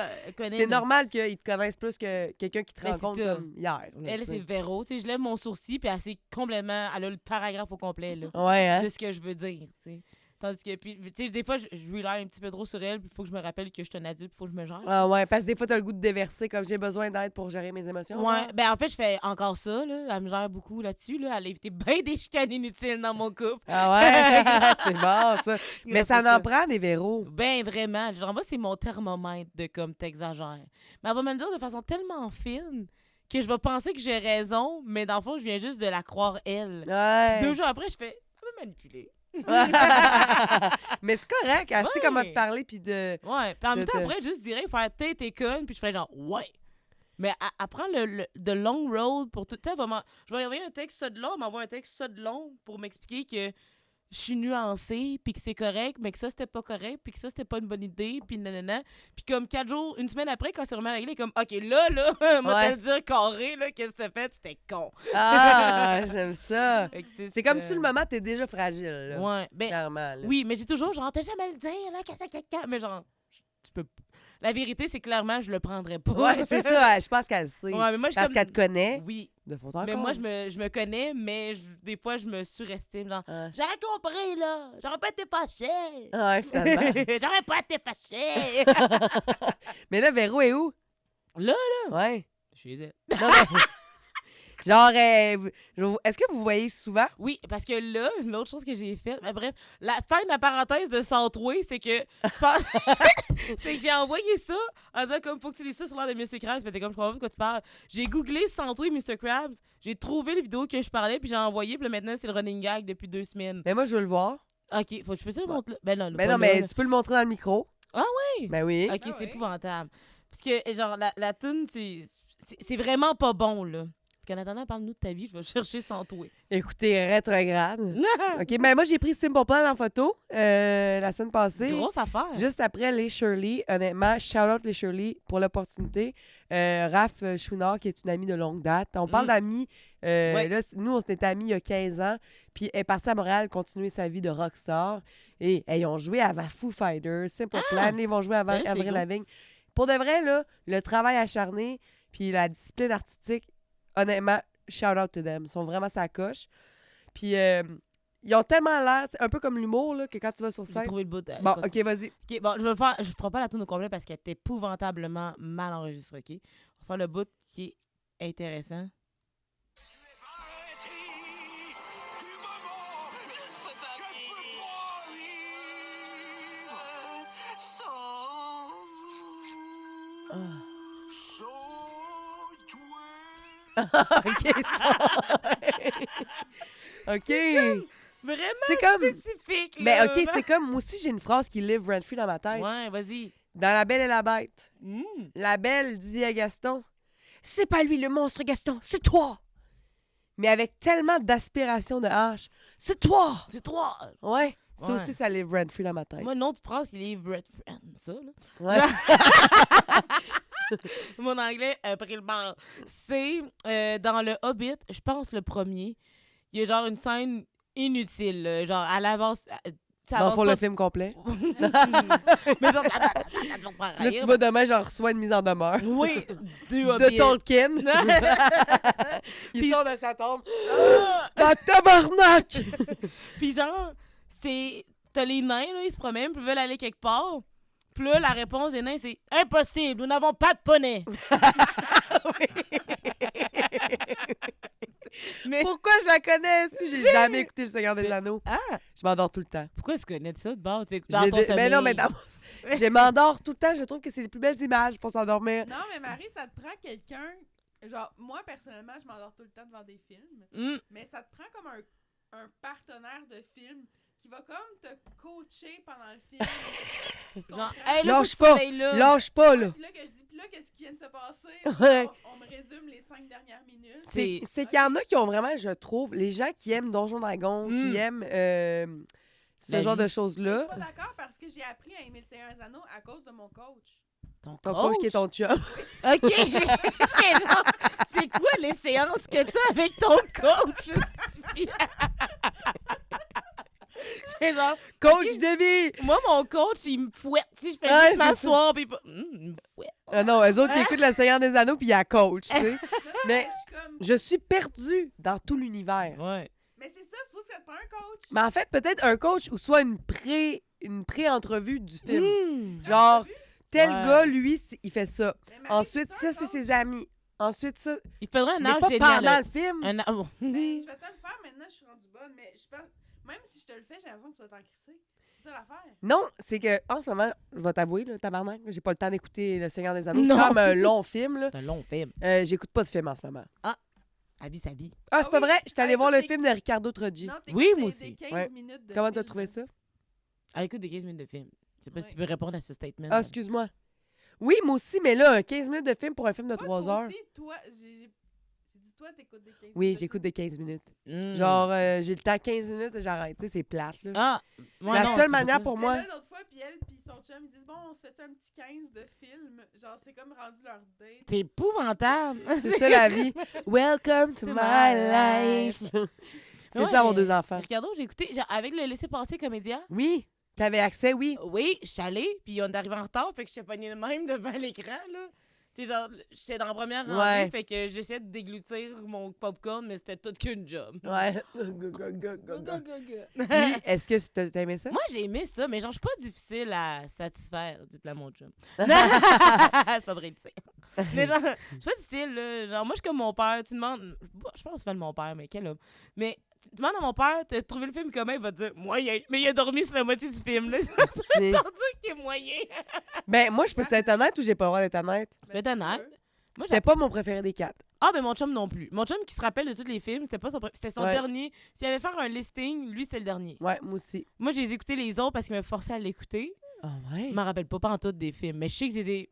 C'est normal qu'ils te connaissent plus que quelqu'un qui te Ben, rencontre c'est ça. comme hier. là, Elle, tu sais. c'est Véro. Tu sais, je lève mon sourcil, puis elle a le paragraphe au complet, là. Ouais, hein? De ce que je veux dire, tu sais. Tandis que, puis, tu sais, des fois, je lui l'air un petit peu trop sur elle, puis il faut que je me rappelle que je suis un adulte, il faut que je me gère. Ah ouais, parce que des fois, t'as le goût de déverser comme j'ai besoin d'aide pour gérer mes émotions. Ouais, genre. ben en fait, je fais encore ça, là. Elle me gère beaucoup là-dessus, là. Elle a évité bien des chicanes inutiles dans mon couple. Ah ouais, c'est bon, ça. Mais ça Grâce à en prend des verrous. Ben vraiment. Genre, moi, c'est mon thermomètre de comme t'exagères. Mais elle va me le dire de façon tellement fine que je vais penser que j'ai raison, mais dans le fond, je viens juste de la croire elle. Ouais. Puis 2 jours après, je fais, elle m'a manipulée. Mais c'est correct, elle sait Ouais. comment te parler puis de... Ouais. Puis en même temps, T'es- après, juste dirais, faire t'es conne, puis je ferais genre, ouais. Mais elle prend the long road pour tout. Tu sais, je vais envoyer un texte ça de long, elle m'envoie un texte ça de long pour m'expliquer que je suis nuancée, puis que c'est correct, mais que ça, c'était pas correct, puis que ça, c'était pas une bonne idée, puis nanana. Puis comme 4 jours, une semaine après, quand c'est vraiment réglé, comme, OK, là, moi, Ouais. te le dire carré, là, qu'est-ce que t'as fait? C'était con. Ah, j'aime ça. Fait que C'est comme ça. sur le moment, t'es déjà fragile, là. Ouais. Ben, Clairement, là. oui, mais j'ai toujours, genre, t'as jamais le dire, là, qu'est-ce. Mais genre, tu peux. La vérité, c'est clairement, je le prendrais pas. Ouais, c'est ça. Je pense qu'elle le sait. Ouais, mais moi, je suis Parce comme- qu'elle te connaît. Oui. De fond en Mais comble. moi, je me connais, mais des fois, je me surestime. Genre, Ah. j'aurais compris, là. J'aurais pas été fâchée. Ouais, finalement. J'aurais pas été fâchée. Mais là, Véro est où? Là, Ouais. Chez elle. Non, mais... Genre, est-ce que vous voyez souvent? Oui, parce que là, l'autre chose que j'ai faite, mais bref, la fin de la parenthèse de Centroué, c'est que je pense- c'est que j'ai envoyé ça en disant comme faut que tu lises ça sur l'air de Mr. Krabs, puis t'es comme je comprends pas de quoi tu parles. J'ai googlé Centroué Mr. Krabs, j'ai trouvé les vidéos que je parlais, puis j'ai envoyé, puis là, maintenant c'est le running gag depuis 2 semaines. Mais moi, je veux le voir. OK, faut que je fasse ça le montre là. Ben non, Mais pas non, là, mais là. tu peux le montrer dans le micro. Ah oui? Ben oui. OK, Ah c'est ouais. épouvantable. Parce que, genre, la toune, c'est vraiment pas bon, là. Puis qu'en attendant, parle-nous de ta vie, je vais chercher Centroué. Écoutez, rétrograde. OK, mais moi, j'ai pris Simple Plan en photo la semaine passée. Grosse affaire. Juste après les Shirley, honnêtement, shout-out les Shirley pour l'opportunité. Raph Chouinard, qui est une amie de longue date. On parle Mm. d'amis. Ouais. Là, nous, on s'était amis il y a 15 ans. Puis elle est partie à Montréal continuer sa vie de rockstar. Et ils ont joué avant Foo Fighters, Simple Plan. Ils vont jouer avant Ben là, c'est Avril cool. Lavigne. Pour de vrai, là, le travail acharné puis la discipline artistique, honnêtement, shout out to them. Ils sont vraiment sa coche. Puis ils ont tellement l'air, c'est un peu comme l'humour, là, que quand tu vas sur J'ai scène. trouvé le bout. Bon, continue. OK, vas-y. OK, bon, je ferai pas la tourne au complet parce qu'elle est épouvantablement mal enregistrée, OK? On va faire le bout qui est intéressant. OK, ça. OK. Vraiment C'est comme... spécifique, là. Mais OK, c'est comme... Moi aussi, j'ai une phrase qui live rent-free dans ma tête. Ouais, vas-y. Dans La Belle et la Bête, Mm. la Belle dit à Gaston, « C'est pas lui le monstre, Gaston, c'est toi! » mais avec tellement d'aspiration de H. C'est toi! C'est toi! Ouais. Ça Ouais. aussi, ça livre rent-free dans ma tête. Moi, une autre phrase qui livre Red Friend, ça, là. Ouais. Mon anglais a pris le bord. C'est dans le Hobbit, je pense le premier, il y a genre une scène inutile, là, genre à l'avance. Ça Dans le avance fond, pas- le film complet. Mais genre, Là, tu vas demain, j'en reçois une mise en demeure. Oui, deux De Hobbits. Tolkien. Il Puis- sort de sa tombe. Ah, tabarnak! Puis genre, t'as les nains, là, ils se promènent, puis ils veulent aller quelque part. Puis là, la réponse des nains, c'est « Impossible, nous n'avons pas de poney! » Mais Pourquoi je la connais si j'ai jamais écouté Le Seigneur des Anneaux? ah, Je m'endors tout le temps. pourquoi tu connais de ça de bord? Tu sais, Je dans l'ai ton dé- sommeil. mais non, mais dans mon- je m'endors tout le temps. Je trouve que c'est les plus belles images pour s'endormir. Non, mais Marie, ça te prend quelqu'un. Genre, moi, personnellement, je m'endors tout le temps devant des films. Hum, Mais ça te prend comme un partenaire de film qui va comme te coacher pendant le film. Tu genre, comprends? hey, là, Lâche faut que tu pas, veilles là. Lâche pas, là. Puis là, que je dis, puis là, qu'est-ce qui vient de se passer? Ouais. On me résume les 5 dernières minutes. C'est qu'il y en a qui ont vraiment, je trouve, les gens qui aiment Donjon Dragon, Mm. qui aiment ce La genre vie. de Je suis choses-là. pas d'accord parce que j'ai appris à aimer le Seigneur des Anneaux à cause de mon coach. Ton Ton coach qui est ton chum. OK, j'ai genre, c'est quoi les séances que t'as avec ton coach? J'ai genre, Coach Ok. de vie! moi, mon coach, il me fouette. Si je fais Ouais, juste m'asseoir, puis il me fouette. Ah non, eux autres, ils écoutent Le Seigneur des Anneaux puis il y a coach, tu sais. Non, Mais- je suis comme. Je suis perdue dans tout l'univers. Ouais. Mais c'est ça, c'est pour ça que ça te prend un coach. Mais en fait, peut-être un coach ou soit une pré-entrevue du film. Mmh. Genre, tel Ouais. gars, lui, il fait ça. Mais Marie, Ensuite, un ça, c'est coach. ses amis. Ensuite, ça. Il te faudrait un Mais âge pas génial. pendant le film. Un âge... Ben, je vais te le faire maintenant, je suis rendue bonne, mais je pense. Même si je te le fais, j'ai l'impression que tu vas t'en crisser. C'est ça l'affaire. Non, c'est que en ce moment, je vais t'avouer, là, tabarnak, j'ai pas le temps d'écouter Le Seigneur des Anneaux. Non. C'est comme un long film, là. C'est un long film. J'écoute pas de film en ce moment. Habille sa vie. Ah, c'est Ah pas oui? vrai? J'étais allée Ah, voir le écoute, film de Ricardo Troggi. Non, Oui, t'écoutes moi des aussi. 15 Ouais. minutes de Comment t'as film. trouvé ça? Ah, écoute des 15 minutes de film. Je sais pas si Ouais. tu veux répondre à ce statement. Ah, excuse-moi. Oui, moi aussi, mais là, 15 minutes de film pour un film de Toi, 3 toi heures. aussi, toi, j'ai dit, toi, t'écoutes des 15 Oui, minutes. j'écoute des 15 minutes. Mm. Genre, j'ai le temps 15 minutes, j'arrête. Tu sais, c'est plate, là. Ah! Ouais, La non, seule c'est manière ça. pour J'étais moi. là l'autre fois, puis elle, puis son chum, ils disent, bon, on se fait un petit 15 de film. Genre, c'est comme rendu leur date. C'est épouvantable. C'est ça la vie. Welcome to To my my life. C'est Ouais, ça, avoir 2 enfants. Ricardo, j'ai écouté genre, avec le laisser-passer comédien. Oui, t'avais accès, oui. Oui, je suis allée, puis on est arrivé en retard, fait que j'étais pognée de même devant l'écran, là. Tu sais, genre, j'étais dans la première rangée, Ouais. fait que j'essayais de déglutir mon popcorn, mais c'était tout qu'une job. Ouais. Puis, est-ce que t'as aimé ça? Moi, j'ai aimé ça, mais genre, je suis pas difficile à satisfaire, dites-le à mon chum. C'est pas vrai, tu sais. Mais genre, je suis pas difficile, là. Genre, moi, je suis comme mon père. Tu demandes. Je pense que c'est pas de mon père, mais quel homme. Mais tu demandes à mon père, t'as trouvé le film comment? Il va te dire moyen. Mais il a dormi sur la moitié du film, là. C'est- Sans dire qu'il est moyen. Ben, moi, je peux être honnête ou j'ai pas le droit d'être honnête? Je peux être honnête. Moi, C'était pas mon préféré des 4. Ah, ben mon chum non plus. Mon chum qui se rappelle de tous les films, c'était pas son c'était son Ouais. dernier. S'il avait fait un listing, lui, c'est le dernier. Ouais, moi aussi. Moi, j'ai écouté les autres parce qu'il m'a forcé à l'écouter. Ah ouais? Je m'en rappelle pas en tout des films, mais je sais que je les ai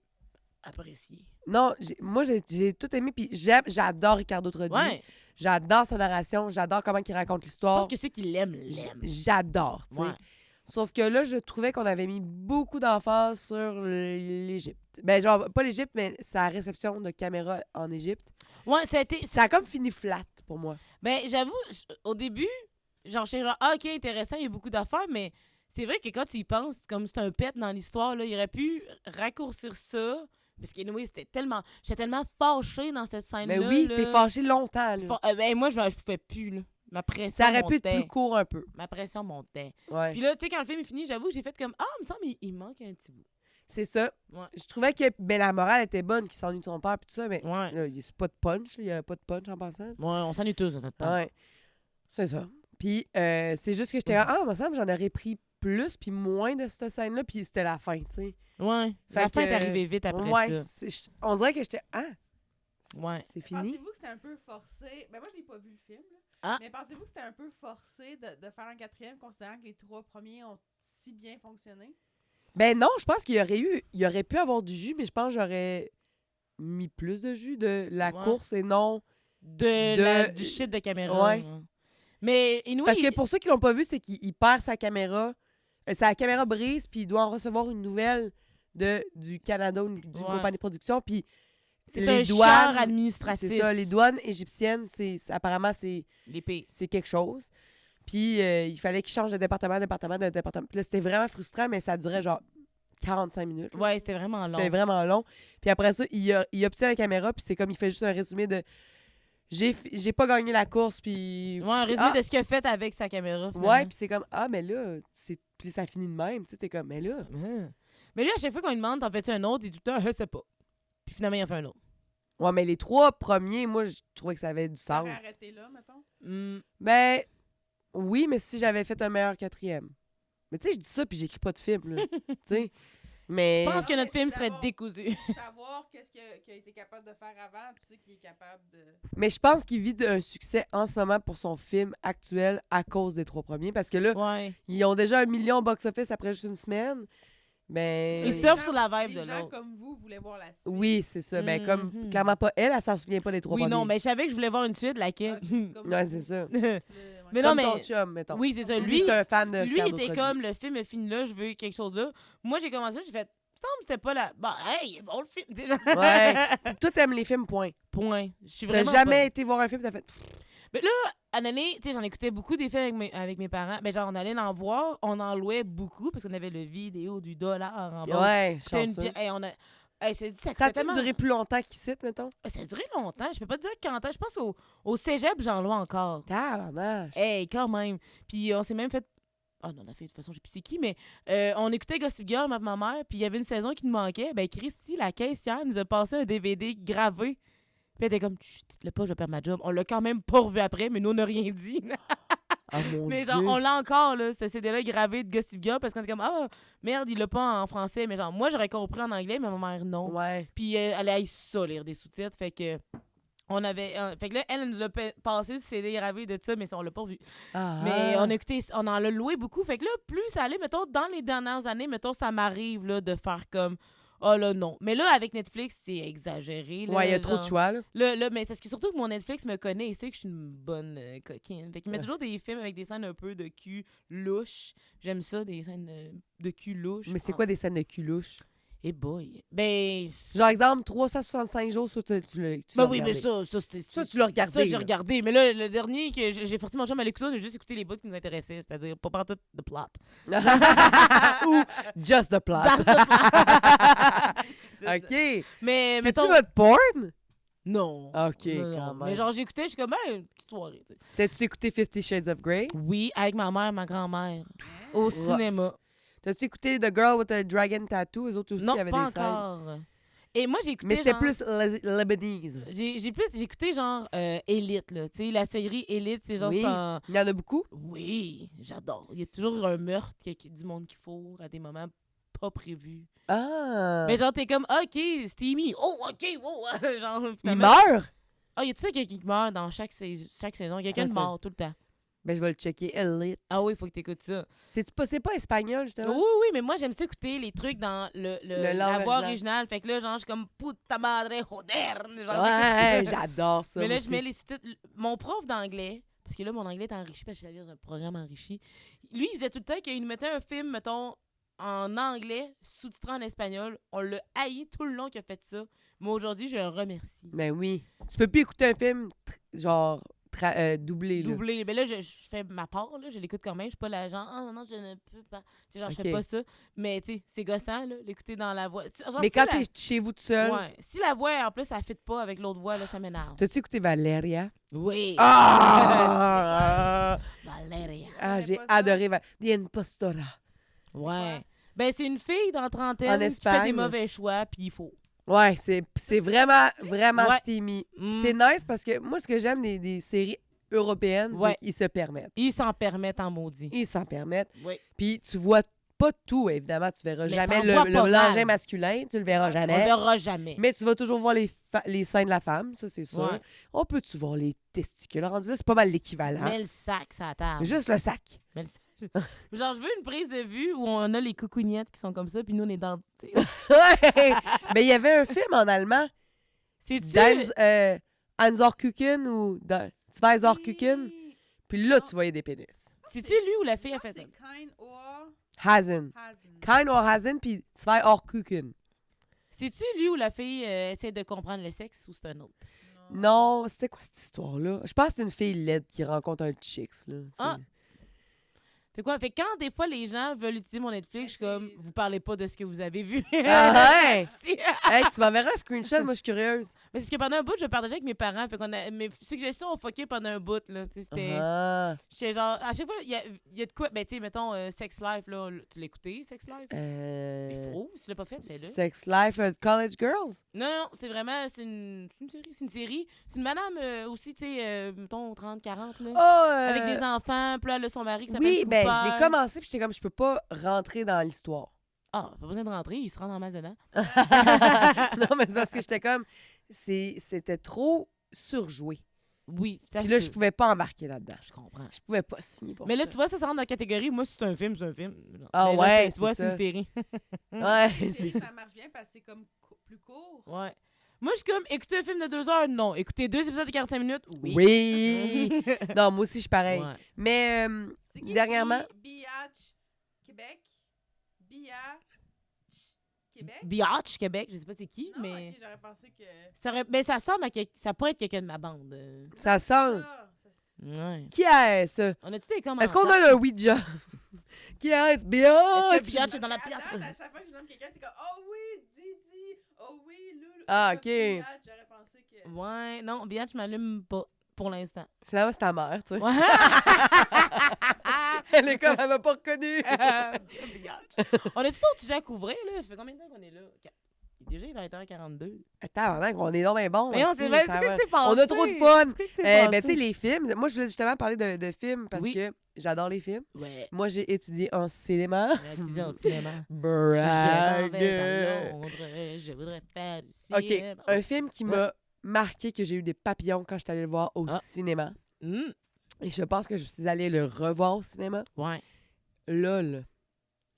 appréciés. Non, moi, j'ai tout aimé. Puis j'adore Ricardo Troggi. Ouais. J'adore sa narration. J'adore comment il raconte Je l'histoire. pense que ceux qui l'aiment, l'aiment. J'adore, tu sais. Ouais. Sauf que là, je trouvais qu'on avait mis beaucoup d'emphase sur l'Égypte. Ben, genre, pas l'Égypte, mais sa réception de caméra en Égypte. Ouais, ça a été. Ça a comme fini flat pour moi. Ben, j'avoue, au début, genre, j'étais genre, ah, ok, intéressant, il y a beaucoup d'affaires, mais c'est vrai que quand tu y penses, comme c'est un pet dans l'histoire, là, il aurait pu raccourcir ça. Parce que, anyway, j'étais tellement fâchée dans cette scène-là. Mais oui, là. t'es fâché longtemps, là. Ben, moi, je pouvais plus, là. Ma pression Ça aurait pu être montait. plus court un peu. Ma pression montait. Ouais. Puis là, tu sais, quand le film est fini, j'avoue, j'ai fait comme, ah, il me semble il manque un petit bout. C'est ça. Ouais. Je trouvais que ben, la morale était bonne, qu'il s'ennuie de son père, puis tout ça, mais Ouais. là, c'est pas de punch. Il y a pas de punch en passant. Ouais, on s'ennuie tous, à notre part. Ouais. C'est ça. Puis c'est juste que j'étais ah, il me semble que j'en aurais pris plus puis moins de cette scène-là, puis c'était la fin, tu sais. Ouais. Fait La fin que- est arrivée vite après ouais, ça. on dirait que j'étais Ouais. c'est fini. Pensez-vous que c'était un peu forcé? Ben moi, je n'ai pas vu le film. Là. Ah. Mais pensez-vous que c'était un peu forcé de faire un 4e, considérant que les 3 premiers ont si bien fonctionné? Ben non, je pense qu'il y aurait pu avoir du jus, mais je pense que j'aurais mis plus de jus de la Ouais. course et non du shit de caméra. Ouais. Hein. Mais anyway, Parce que pour ceux qui l'ont pas vu, c'est qu'il perd sa caméra. Sa caméra brise, puis il doit en recevoir une nouvelle du Canada, d'une compagnie de production. Puis c'est un char administratif. C'est ça, les douanes égyptiennes, apparemment, c'est quelque chose. Puis il fallait qu'il change de département. Puis là, c'était vraiment frustrant, mais ça durait genre 45 minutes. Ouais, c'était vraiment long. C'était vraiment long. Puis après ça, il obtient la caméra, puis c'est comme il fait juste un résumé de j'ai pas gagné la course, puis... Ouais, un résumé de ce qu'il a fait avec sa caméra, finalement. Ouais, puis c'est comme, mais là, puis ça finit de même, tu sais, t'es comme, mais là... Mais lui, à chaque fois qu'on lui demande, t'en fais-tu un autre, il dit tout le temps, je sais pas. Puis finalement, il en fait un autre. Ouais, mais les 3 premiers, moi, je trouvais que ça avait du sens. T'aurais arrêté là, mettons? Ben, oui, mais si j'avais fait un meilleur 4e. Mais tu sais, je dis ça, puis j'écris pas de film, là. Tu sais, mais... Je pense que notre film serait décousu. Savoir qu'est-ce qu'il a été capable de faire avant, tu sais qu'il est capable de... Mais je pense qu'il vit d'un succès en ce moment pour son film actuel à cause des 3 premiers, parce que là, ils ont déjà 1 million au box-office après juste une semaine. Ben... Ils surfent sur la vibe de l'autre. Les gens l'autre. comme vous voulaient voir la suite. Oui, c'est ça. Ben, comme, clairement pas elle s'en souvient pas des 3 premiers. Oui, non, mais je savais que je voulais voir une suite, laquelle. Ouais, c'est ça. Mais comme non, mais... ton chum, mettons. Oui, c'est ça. Lui, c'est un fan de Lui, il Ricardo était Trogi. comme, le film est fini là, je veux quelque chose là. Moi, j'ai commencé, j'ai fait, semble c'était pas la... Bon, hey, bon le film, déjà. Ouais. Toi, t'aimes les films, point. Point. Je suis T'as vraiment jamais été voir un film, t'as fait... Mais là, à l'année, tu sais, j'en écoutais beaucoup des films avec mes parents. Ben, genre, on allait en voir, on en louait beaucoup parce qu'on avait le vidéo du dollar en bas. Ouais, C'était chanceux. Hey, on a... Hey, ça Ça a tellement... duré plus longtemps qu'ici, mettons? Ça a duré longtemps. Je peux pas te dire quand. Je pense au cégep, j'en loue encore. Tabarnache. Hey, quand même. Puis on s'est même fait... Oh non, on a fait, de toute façon, je sais plus c'est qui, mais on écoutait Gossip Girl, ma mère, puis il y avait une saison qui nous manquait. Ben, Christy, la caissière, nous a passé un DVD gravé. Puis elle était comme, chut, dites-le pas, je vais perdre ma job. On l'a quand même pas revu après, mais nous, on n'a rien dit. Ah, mon Mais Dieu. genre, on l'a encore, là, ce CD-là gravé de Gossip Girl, parce qu'on est comme, merde, il l'a pas en français. Mais genre, moi, j'aurais compris en anglais, mais ma mère, non. Ouais. Puis elle a ça, lire des sous-titres. Fait que... On avait. Fait que là, elle nous a passé ce CD gravé de ça, mais on l'a pas vu. Mais on a écouté, on en a loué beaucoup. Fait que là, plus ça allait, mettons, dans les dernières années, mettons, ça m'arrive là, de faire comme. Oh là, non. Mais là, avec Netflix, c'est exagéré. Là, Ouais, il y a trop de choix, là. Là, mais c'est surtout que mon Netflix me connaît et sait que je suis une bonne coquine. Fait qu'il met toujours des films avec des scènes un peu de cul louche. J'aime ça, des scènes de cul louche. Mais c'est quoi des scènes de cul louche? Eh boy. Ben. Genre, exemple, 365 jours, ça, tu l'as Ben oui, regardé. mais ça, Ça, tu l'as regardé. Ça, j'ai là. regardé. Mais là, le dernier que j'ai forcé mon chum à l'écouter, on a juste écouté les bouts qui nous intéressaient. C'est-à-dire, pas partout de plot. Ou Just the Plot. Just the plot. OK. Mais, C'est-tu mettons... votre porn? Non. OK, Non, quand non. même. Mais genre, j'écoutais, je suis comme, une petite soirée, tu sais. T'as-tu écouté 50 Shades of Grey? Oui, avec ma mère, ma grand-mère. Au cinéma. T'as-tu écouté The Girl with the Dragon Tattoo? Eux autres aussi Non, avaient pas des scènes. encore. Et moi, j'ai écouté. Mais c'était genre... plus Lebanese. J'ai écouté genre Elite, là. Tu sais, la série Elite, c'est genre. Oui. sans- Il y en a beaucoup? Oui, j'adore. Il y a toujours un meurtre, du monde qui fourre à des moments pas prévus. Ah! Mais genre, t'es comme, OK, Steamy. Oh, OK, wow. genre, Il finalement- meurt? Ah, y a-tu ça quelqu'un qui meurt dans chaque saison? Quelqu'un Ah, de ça. mort tout le temps. Ben, je vais le checker. Elite. Ah oui, il faut que t'écoutes ça. C'est pas espagnol, justement? Oui, oui, mais moi, j'aime ça écouter les trucs dans la langue voix originale. originale. Fait que là, genre, je suis comme, puta madre, joder. Genre, Ouais, j'adore ça. Mais là, aussi. je mets les sous-titres. Mon prof d'anglais, parce que là, mon anglais est enrichi parce que j'allais dans un programme enrichi. Lui, il faisait tout le temps qu'il nous mettait un film, mettons, en anglais, sous-titré en espagnol. On l'a haï tout le long qu'il a fait ça. Mais aujourd'hui, je le remercie. Ben oui. Tu peux plus écouter un film, genre, doublé, là. Doublé. Mais là, je fais ma part, là. Je l'écoute quand même. Je suis pas la genre, non, je ne peux pas. Tu sais, genre, je fais Ok. pas ça. Mais, tu sais, c'est gossant, là, l'écouter dans la voix. Genre, Mais si quand la- t'es chez vous tout seul, Ouais. Si la voix, en plus, elle fit pas avec l'autre voix, là, ça m'énerve. t'as-tu écouté Valeria? Oui. Ah! Valéria. Ah, Je j'ai connais pas ça. adoré The Impostora. Ouais. Ben, c'est une fille dans En trentaine qui fait Espagne. des mauvais choix, puis il faut. Ouais, c'est vraiment, vraiment Ouais. steamy. Mm. Puis c'est nice parce que moi, ce que j'aime des séries européennes, Ouais. c'est qu'ils se permettent. Ils s'en permettent en maudit. Ils s'en permettent. Oui. Puis tu vois pas tout, évidemment. Tu verras Mais jamais t'en vois le pas l'engin mal. masculin. Tu le verras On jamais. le verra jamais. Mais tu vas toujours voir les seins de la femme, ça, c'est sûr. Ouais. On peut-tu voir les testicules? Rendu là, c'est pas mal l'équivalent. Mets le sac sur la table. Juste le sac. Mets le sac. Genre, je veux une prise de vue où on a les coucougnettes qui sont comme ça, puis nous, on est dans... tu sais. Ouais! Mais il y avait un film en allemand. C'est-tu... Dans, Anzorkuken ou dans Zweizorkuken. Oui. Puis là, Non. tu voyais des pénis. C'est-tu lui ou la fille Je a pense fait que ça? c'est Kind or Hasen. Hasen. Kein or Hasen, puis Zweizorkuken. C'est-tu lui ou la fille essaie de comprendre le sexe ou c'est un autre? Non, c'était quoi cette histoire-là? Je pense que c'est une fille laide qui rencontre un chicks, là. tu sais. Ah. Fait quoi? Fait que quand des fois les gens veulent utiliser mon Netflix, je suis comme, vous parlez pas de ce que vous avez vu. Ah ouais? Si. Hey, tu m'enverras un screenshot, moi je suis curieuse. Mais c'est que pendant un bout, je partageais avec mes parents. Fait qu'on a. Mes suggestions ont fucké pendant un bout, là. Tu sais, c'était. Ah. J'étais genre. À chaque fois, il y a de quoi. Ben, tu sais, mettons, Sex Life, là. Tu l'as écouté, Sex Life? Il faut. Si tu l'as pas fait, fais-le. Sex Life College Girls? Non, c'est vraiment. C'est une série. C'est une série. C'est une madame aussi, tu sais, mettons, 30, 40, là. Oh, Avec des enfants. Puis là, elle a son mari qui s'appelle oui, ben je Cooper. l'ai commencé, puis j'étais comme, je peux pas rentrer dans l'histoire. Ah, pas besoin de rentrer, il se rend en masse dedans. Non, mais c'est parce que j'étais comme, c'était trop surjoué. Oui, ça Puis se là, peut. je pouvais pas embarquer là-dedans. Je comprends. Je pouvais pas signer pour Mais là, ça. tu vois, ça rentre dans la catégorie. Moi, si c'est un film, c'est un film. Ah Mais là, ouais, tu vois, c'est c'est une ça. série. Ouais, C'est c'est que ça. ça marche bien parce que c'est comme plus court. Ouais. Moi, je suis comme, écouter un film de 2 heures, non. Écouter 2 épisodes de 45 minutes, oui. Oui! Non, moi aussi, je suis pareil. Ouais. Mais C'est qui? dernièrement, Biatch Québec. Biatch Québec. Biatch, Québec, je sais pas c'est qui, Non, mais... ok, j'aurais pensé que. Ben, ça ressemble à ça pourrait être quelqu'un de ma bande. ça sent. Ça, Ouais. Qui est-ce? On a-tu des commentaires? Est-ce qu'on a le Ouija? Qui est-ce? Est-ce Biatch! que Biatch est dans la pièce? À chaque fois que je nomme quelqu'un, t'es comme oh oui, Didi, oh oui, Loulou. Ah, ok. Biatch, j'aurais pensé que. Ouais, non, Biatch m'allume pas, pour l'instant. Finalement, c'est ta mère, tu sais. Ouais. Elle est comme, elle m'a pas reconnue. Biatch. On a-tu d'autres sujets à couvrir, là? Ça fait combien de temps qu'on est là? Déjà, il va être 20h42. Attends, on est donc bien bon. Mais on aussi, sait bien, ça c'est quoi va. que c'est passé? On a trop de fun. C'est quoi que c'est Ben, tu sais, passé? les films. Moi, je voulais justement parler de films parce Oui. que j'adore les films. Ouais. Moi, j'ai étudié en cinéma. On a étudié au cinéma. Je Brag. m'en vais à Londres, je voudrais faire du OK, cinéma. un film qui m'a marqué, que j'ai eu des papillons quand je suis allée le voir au Ah. cinéma. Hmm. Et je pense que je suis allée le revoir au cinéma. Ouais. LOL.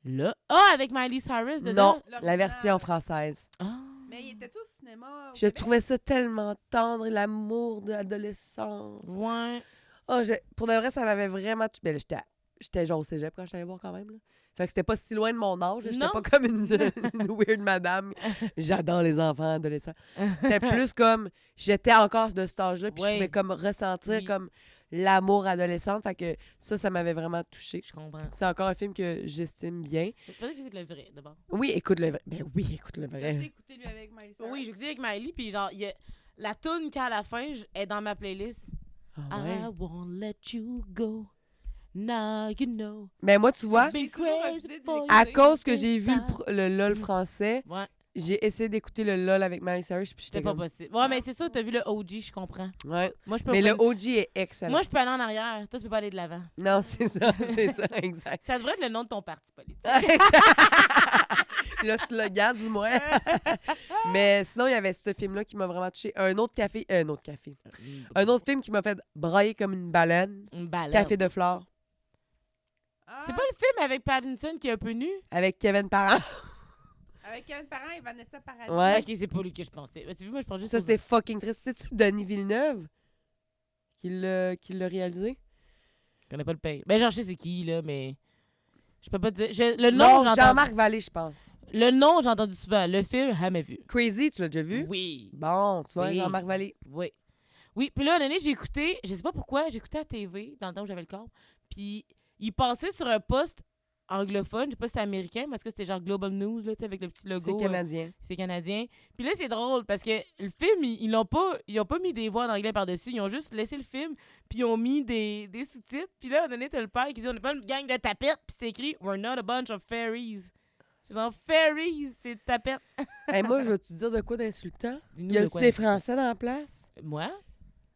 Là. Ah, avec Miley Cyrus dedans? Non, la L'original. version française. Ah. Mais il était-tu au cinéma? Au Je Québec? trouvais ça tellement tendre, l'amour de l'adolescence. Ouais. Oh, pour de vrai, ça m'avait vraiment... Ben, là, j'étais genre au cégep quand j'étais allée voir quand même. Là. Fait que c'était pas si loin de mon âge. là. J'étais Non. pas comme une weird madame. J'adore les enfants adolescents. C'était plus comme... J'étais encore de cet âge-là, puis Ouais. je pouvais comme ressentir Oui. comme l'amour adolescente. Fait que ça m'avait vraiment touchée. Je comprends. C'est encore un film que j'estime bien. Faudrait que j'écoute le vrai, d'abord. Oui, écoute le vrai. Ben oui, écoute le T'as-tu vrai. écouté lui avec Miley Cyrus? Oui, j'ai écouté avec Miley, puis genre, il y a la toune qui à la fin est dans ma playlist. Ah ouais. I won't let you go. Now you know. Ben moi, tu vois, Been J'ai toujours crazy refusé de for l'écouter. à you. cause que j'ai vu ça. le LOL français, Ouais, j'ai essayé d'écouter le LOL avec Miley Cyrus, puis c'était j'étais pas comme... possible. Ouais, mais c'est ça, t'as vu le OG, je comprends. Ouais. Moi, je peux Mais le pas- OG est excellent. Moi, je peux aller en arrière. Toi, tu peux pas aller de l'avant. Non, c'est ça, exact. Ça devrait être le nom de ton parti politique. Le slogan, du moins. Mais sinon, il y avait ce film-là qui m'a vraiment touché. Un autre film qui m'a fait brailler comme une baleine. Une balade. Café de flore. Ah, C'est pas le film avec Pattinson qui est un peu nu? Avec Kevin Parent. Avec Kevin Parent et Vanessa Paradis. Ouais. Ok, c'est pas lui que je pensais. Tu vois, moi, je pense juste Ça, aux- c'était fucking triste. C'est-tu Denis Villeneuve qui l'a réalisé? Je connais pas le pays. Ben, genre, je sais c'est qui, là, mais... Je peux pas te dire... Le nom, Non, j'ai entendu... Jean-Marc Vallée, je pense. Le nom, j'ai entendu souvent. Le film, jamais vu. Crazy, tu l'as déjà vu? Oui. Bon, tu vois, Oui. Jean-Marc Vallée. Oui. Oui, puis là, à un moment donné, j'ai écouté... Je sais pas pourquoi, j'écoutais à la TV, dans le temps où j'avais le câble, puis il passait sur un poste anglophone, je sais pas si c'était américain, parce que c'était genre Global News, là, tu sais, avec le petit logo. C'est canadien. C'est canadien. Puis là, c'est drôle parce que le film, ils ont pas mis des voix en anglais par-dessus. Ils ont juste laissé le film, puis ils ont mis des sous-titres. Puis là, on donné, t'as le père qui dit on n'est pas une gang de tapettes, puis c'est écrit We're not a bunch of fairies. Genre, fairies, c'est tapettes. Hey, moi, je vais te dire de quoi d'insultant. Dis-nous Y de a-tu quoi des d'insultant. Français dans la place? Moi?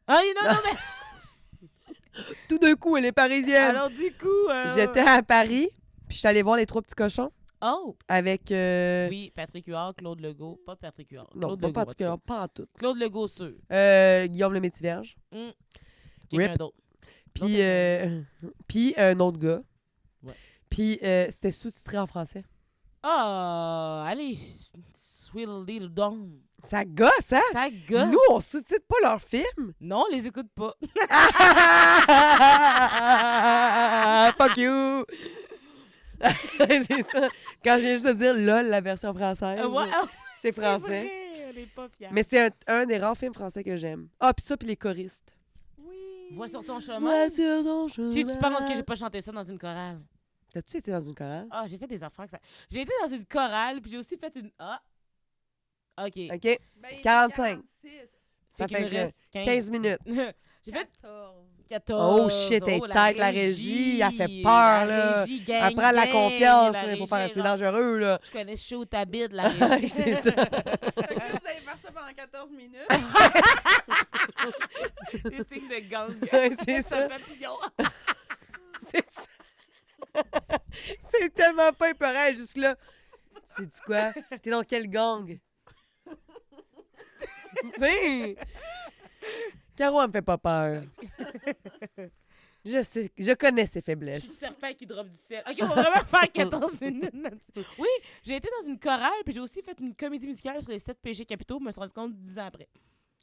Ah, non, mais. Tout d'un coup, elle est parisienne. Alors, du coup. J'étais à Paris, puis je suis allée voir Les Trois Petits Cochons Oh! avec... Oui, Patrick Huard, Claude Legault. Pas Patrick Huard. Non, Claude pas Legault, particulièrement, en tout cas. pas en tout. Claude Legault, sûr. Guillaume le Métiverge. Quelqu'un d'autre. Puis un autre gars. Ouais. Puis c'était sous-titré en français. Ah, allez. Sweet Little Dome. Ça gosse, hein? Ça gosse. Nous, on sous-titre pas leurs films. Non, on les écoute pas. Fuck you! C'est ça. Quand je viens juste de dire LOL, la version française, Ouais, c'est c'est français. vrai, on est pas fiers. Mais c'est un des rares films français que j'aime. Ah, puis ça, puis les choristes. Oui. Vois sur ton chemin. Moi sur ton chemin. Si tu penses que j'ai pas chanté ça dans une chorale. T'as-tu été dans une chorale? Ah, j'ai fait des affaires que ça... J'ai été dans une chorale, puis j'ai aussi fait une... Ah! OK. OK. Ben, 45. 46. Ça qu'il fait me que reste 15 minutes. J'ai fait 14. 14. Oh shit, elle est tête, la régie, elle fait peur, la là. Régie, gang, Elle prend la gang, confiance, la il faut régie, faire, c'est genre, dangereux, là. Je connais chaud ta bide, la régie. C'est ça. Fait que là, vous allez faire ça pendant 14 minutes. Des signes de gang. Ouais, c'est ça. Papillon. C'est ça. C'est tellement pas épeurant jusque-là. C'est dit quoi? T'es dans quel gang? Tu sais? Caro, elle me fait pas peur. Je sais, je connais ses Je suis le faiblesses. serpent qui drop du ciel. OK, on va vraiment faire 14 minutes là-dessus. Oui, j'ai été dans une chorale, puis j'ai aussi fait une comédie musicale sur les 7 péchés capitaux. Je me suis rendu compte 10 ans après.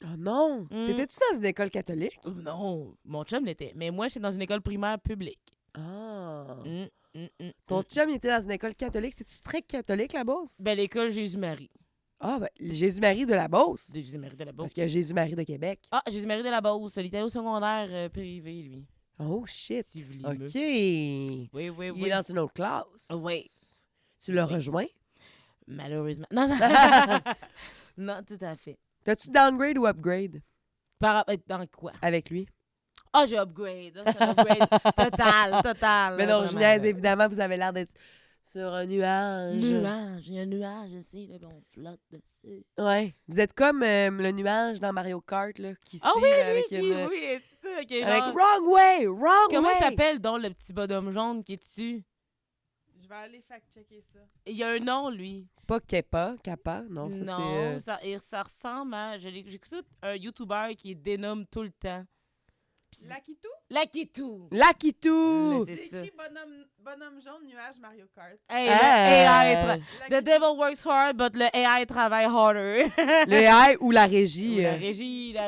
Oh non! Mm. T'étais-tu dans une école catholique? Non, mon chum l'était. Mais moi, j'étais dans une école primaire publique. Ah! Ton Ton chum, il était dans une école catholique. C'est-tu très catholique, la Beauce? Ben, l'école Jésus-Marie. Ah, ben, Jésus-Marie de la Beauce. De Jésus-Marie de la Beauce. Parce qu'il y a Jésus-Marie de Québec. Ah, Jésus-Marie de la Beauce. Il était au secondaire privé, lui. Oh, shit. Si vous OK. voulez. Il Oui, oui, est oui. dans une autre classe. Oui. Tu l'as Oui. rejoint? Malheureusement. Non, non. Non, tout à fait. T'as-tu downgrade ou upgrade Dans quoi? avec lui? Ah, j'ai upgrade. C'est un upgrade total. Mais non, je vraiment. niaise, évidemment, vous avez l'air d'être sur un nuage. Nuage. Il y a un nuage ici, là, on flotte dessus. Ouais. Vous êtes comme le nuage dans Mario Kart, là, qui Ah suit oui, avec oui, une... oui, c'est ça. qui est Avec genre- wrong way, wrong Comment way. il s'appelle, donc, le petit bonhomme jaune qui est dessus? Je vais aller fact-checker ça. Il y a un nom, lui. Pas Kepa, Kappa, non, ça Non, c'est... ça ressemble à... J'écoute un YouTuber qui dénomme tout le temps. Lakitu? Lakitu. Lakitu! C'est J'ai ça. écrit bonhomme jaune, nuage, Mario Kart. Hey, Ah. le AI The devil works hard, but le AI travaille harder. Le AI ou la régie. la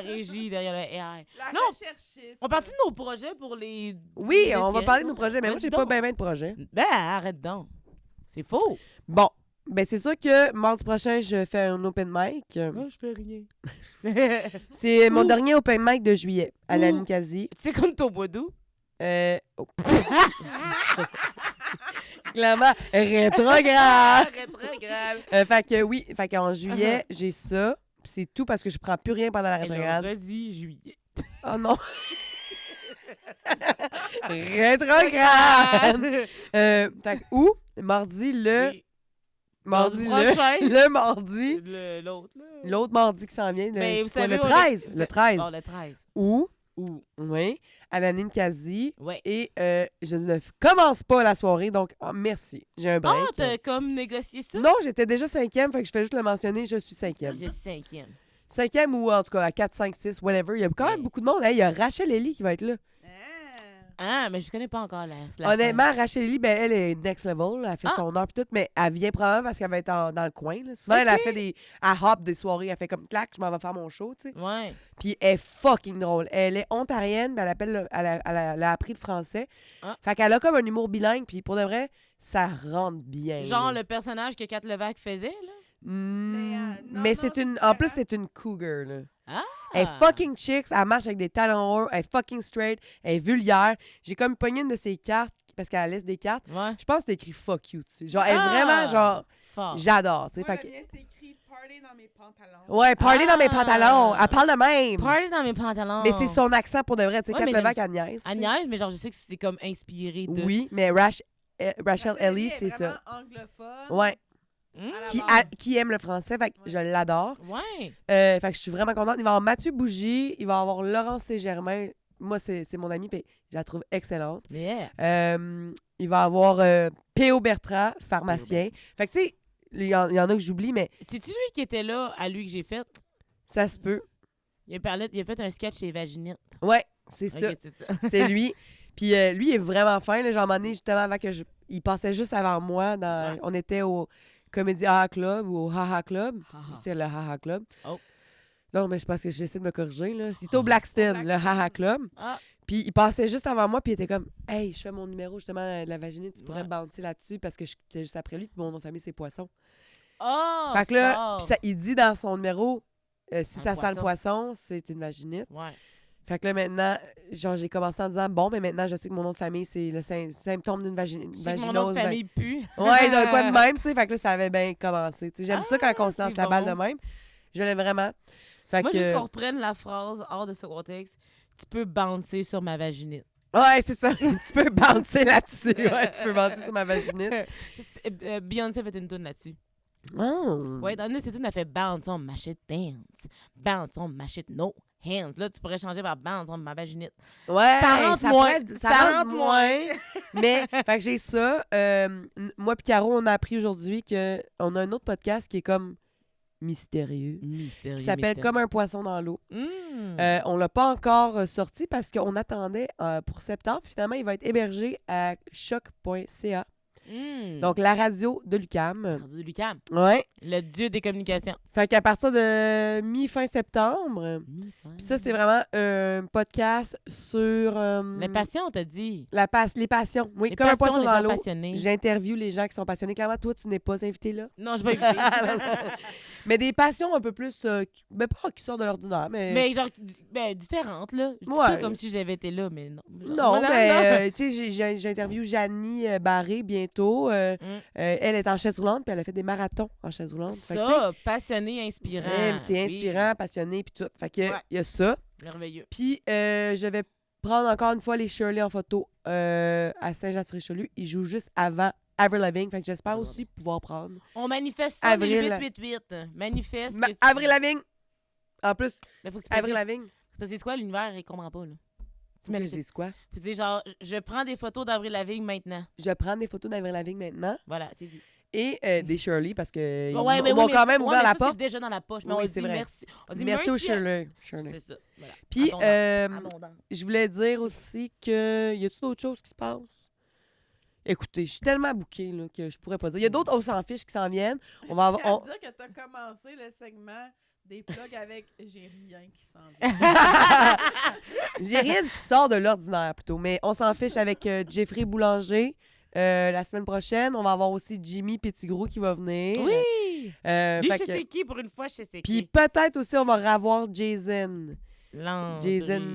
régie derrière le AI. La Non. recherchiste. On partit de nos projets pour les... Oui, on va lesquels, parler de non? nos projets, mais moi, Vas-y j'ai pas donc. bien de projets. Ben, arrête donc. C'est faux. Bon, ben c'est sûr que mardi prochain, je fais un open mic. je fais rien. C'est mon Ouh. dernier open mic de juillet à la Ouh. Ninkasi. C'est comme ton bois doux. Oh. Clairement, rétrograde. Rétrograde. Fait que oui, fait qu'en juillet, j'ai ça. Puis c'est tout parce que je prends plus rien pendant la Elle rétrograde. a redit juillet. Oh non. Rétrograde. Fait que où? Mardi le... Oui. Mardi prochain. le mardi. L'autre, là. L'autre mardi qui s'en vient. Ben, vous c'est quoi, savez, le on est- 13. vous Le 13. Oh, le 13. Où? Où? Oui. À la Ninkasi. Ouais. Et je ne commence pas la soirée, donc merci. J'ai un break. Ah, t'as comme négocié ça? Non, j'étais déjà 5e, fait que je fais juste le mentionner, je suis 5e. Je suis 5e. 5e ou en tout cas à 4, 5, 6, whatever. Il y a quand même Ouais. beaucoup de monde. Hey, il y a Rachel Ellie qui va être là. Ah. Ah, mais je connais pas encore la Honnêtement, Rachel Ellie, ben, elle est next level. Elle fait Ah. son heure pis tout, mais elle vient probablement parce qu'elle va être dans le coin. Là. Souvent, elle a fait des... Elle hop des soirées. Elle fait comme clac, je m'en vais faire mon show, tu sais. scène. Ouais. Puis elle est fucking drôle. Elle est ontarienne, puis elle a appris le français. Ah. Fait qu'elle a comme un humour bilingue, puis pour de vrai, ça rentre bien. Genre là. le personnage que Kat Levac faisait, là. Mais non, c'est non, une... c'est En plus, différent. c'est une cougar, là. Ah! Elle est fucking chicks, elle marche avec des talons hauts, elle est fucking straight, elle est vulgaire. J'ai comme pogné une de ses cartes, parce qu'elle laisse des cartes. Ouais. Je pense que c'est écrit fuck you dessus. Genre, elle est Ah! vraiment, genre, Fort. j'adore, tu sais. Moi, Fait le que- mien, c'est écrit « Party dans mes pantalons ». Ouais, party dans mes Ah! pantalons. Elle parle de même. Party dans mes pantalons. Mais c'est son accent pour de vrai. Tu sais, Ouais, Kat mais Levac, elle niaise. tu sais. Agnès, mais genre, je sais que c'est comme inspiré de. Oui, mais Rachel Ellie, est c'est ça. vraiment anglophone. Ouais. Mmh. À la Qui, base. qui aime le français, fait que Ouais. je l'adore. Ouais. Fait que je suis vraiment contente. Il va y avoir Mathieu Bougie, il va y avoir Laurence Saint-Germain. Moi, c'est mon amie, puis je la trouve excellente. Yeah. Il va y avoir P.O. Bertrand, pharmacien. Fait que, tu sais, il y en a que j'oublie, mais C'est-tu lui qui était là, à lui que j'ai fait? ça se peut. Il a fait un sketch chez Vaginite. Ouais, c'est ça. Ok, c'est ça. C'est lui. Puis lui, il est vraiment fin. Là, genre, à un moment donné, justement, avant que il passait juste avant moi. Ouais. On était au... Comédie Haha Club ou au Haha Club. Haha. C'est le Haha Club. Oh. Non, mais je pense que j'essaie de me corriger, là. C'était au Blackstone, le Haha Club. Ah. Puis il passait juste avant moi, puis il était comme « Hey, je fais mon numéro, justement, de la vaginite, tu pourrais Ouais. bouncer là-dessus parce que j'étais juste après lui, puis mon nom de famille, c'est Poisson. Oh, Fait que là, fort. puis ça, il dit dans son numéro, si Un ça sent le poisson, c'est une vaginite. Ouais. Fait que là, maintenant, genre, j'ai commencé en disant, bon, mais maintenant, je sais que mon nom de famille, c'est le symptôme d'une Je sais que vaginose. mon nom de famille pue. Ouais, donc quoi de même, tu sais. Fait que là, ça avait bien commencé. Tu sais, j'aime ça quand on se lance c'est la balle bon. de même. Je l'aime vraiment. Fait Moi, que... juste qu'on reprenne la phrase hors de ce contexte, tu peux bouncer sur ma vaginite. Ouais, c'est ça. Tu peux bouncer là-dessus. Ouais, tu peux bouncer sur ma vaginite. Beyoncé a fait une toune là-dessus. Oh. Ouais, dans une de ses tunes, elle fait bounce on my shit dance. Bounce on my shit no hands. Là, tu pourrais changer par bounce on my vaginite. Ouais, Ça rentre moins. pourrait- Ça ça rentre moins. Mais, fait que j'ai ça. Moi puis Caro, on a appris aujourd'hui qu'on a un autre podcast qui est comme mystérieux. Mystérieux. Qui s'appelle Comme un poisson dans l'eau. Mm. On l'a pas encore sorti parce qu'on attendait pour septembre. Finalement, il va être hébergé à choc.ca. Donc, la radio de l'UQAM. Radio Lucam, Ouais. le dieu des communications. Fait qu'à partir de mi-fin septembre, puis ça, c'est vraiment un podcast sur... Les passions, t'as dit. les passions. Oui, Les comme un passions, poisson les dans gens l'eau. passionnés. J'interviewe les gens qui sont passionnés. Clairement, toi, tu n'es pas invité là. Non, je vais éviter. Mais des passions un peu plus... ben, pas qui sortent de l'ordinaire, mais... Mais genre, différentes, là. Je dis Ouais. ça comme si j'avais été là, mais non. Genre, Non, voilà, mais tu sais, j'interviewe Janie Barré bientôt. Elle est en chaise roulante, puis elle a fait des marathons en chaise roulante. Fait que, tu sais, Ça, passionné, inspirant. c'est Oui. inspirant, passionné, puis tout. Fait que, Ouais. il y a ça. Merveilleux. Puis, je vais prendre encore une fois les Shirley en photo à Saint-Jean-sur-Richelieu. Ils jouent juste avant Avril Lavigne. Fait que j'espère aussi pouvoir prendre. On manifeste ça Avril. dès le 888. Manifeste. que tu- Avril Lavigne! En plus, Mais faut que tu Avril précises- Lavigne. Parce que c'est quoi, l'univers, il comprend pas, là. Tu Mais mets je dis quoi? Faut dire genre, je prends des photos d'Avril Lavigne maintenant. Je prends des photos d'Avril Lavigne maintenant Voilà, c'est dit. et des Shirley parce que ils Ouais, mais m'ont oui, quand mais même ouais, ouvert mais la ça, porte. C'est déjà dans la poche, mais Oui, on c'est dit vrai. merci. On dit Merci aux à- Shirley. C'est ça. Voilà. Puis, Abondance. je voulais dire aussi que... Y a-tu d'autres choses qui se passent? Écoutez, je suis tellement bouquée là, que je pourrais pas dire. Il y a d'autres On s'en fiche qui s'en viennent. On va Je tiens avoir... à dire que t'as commencé le segment des plugs avec j'ai rien qui s'en vient. J'ai rien qui sort de l'ordinaire plutôt, mais on s'en fiche avec Jeffrey Boulanger la semaine prochaine. On va avoir aussi Jimmy Petitgros qui va venir. Oui! Lui, Fait je que- sais qui, pour une fois, je sais Puis qui. peut-être aussi on va revoir Jason. Landry. Jason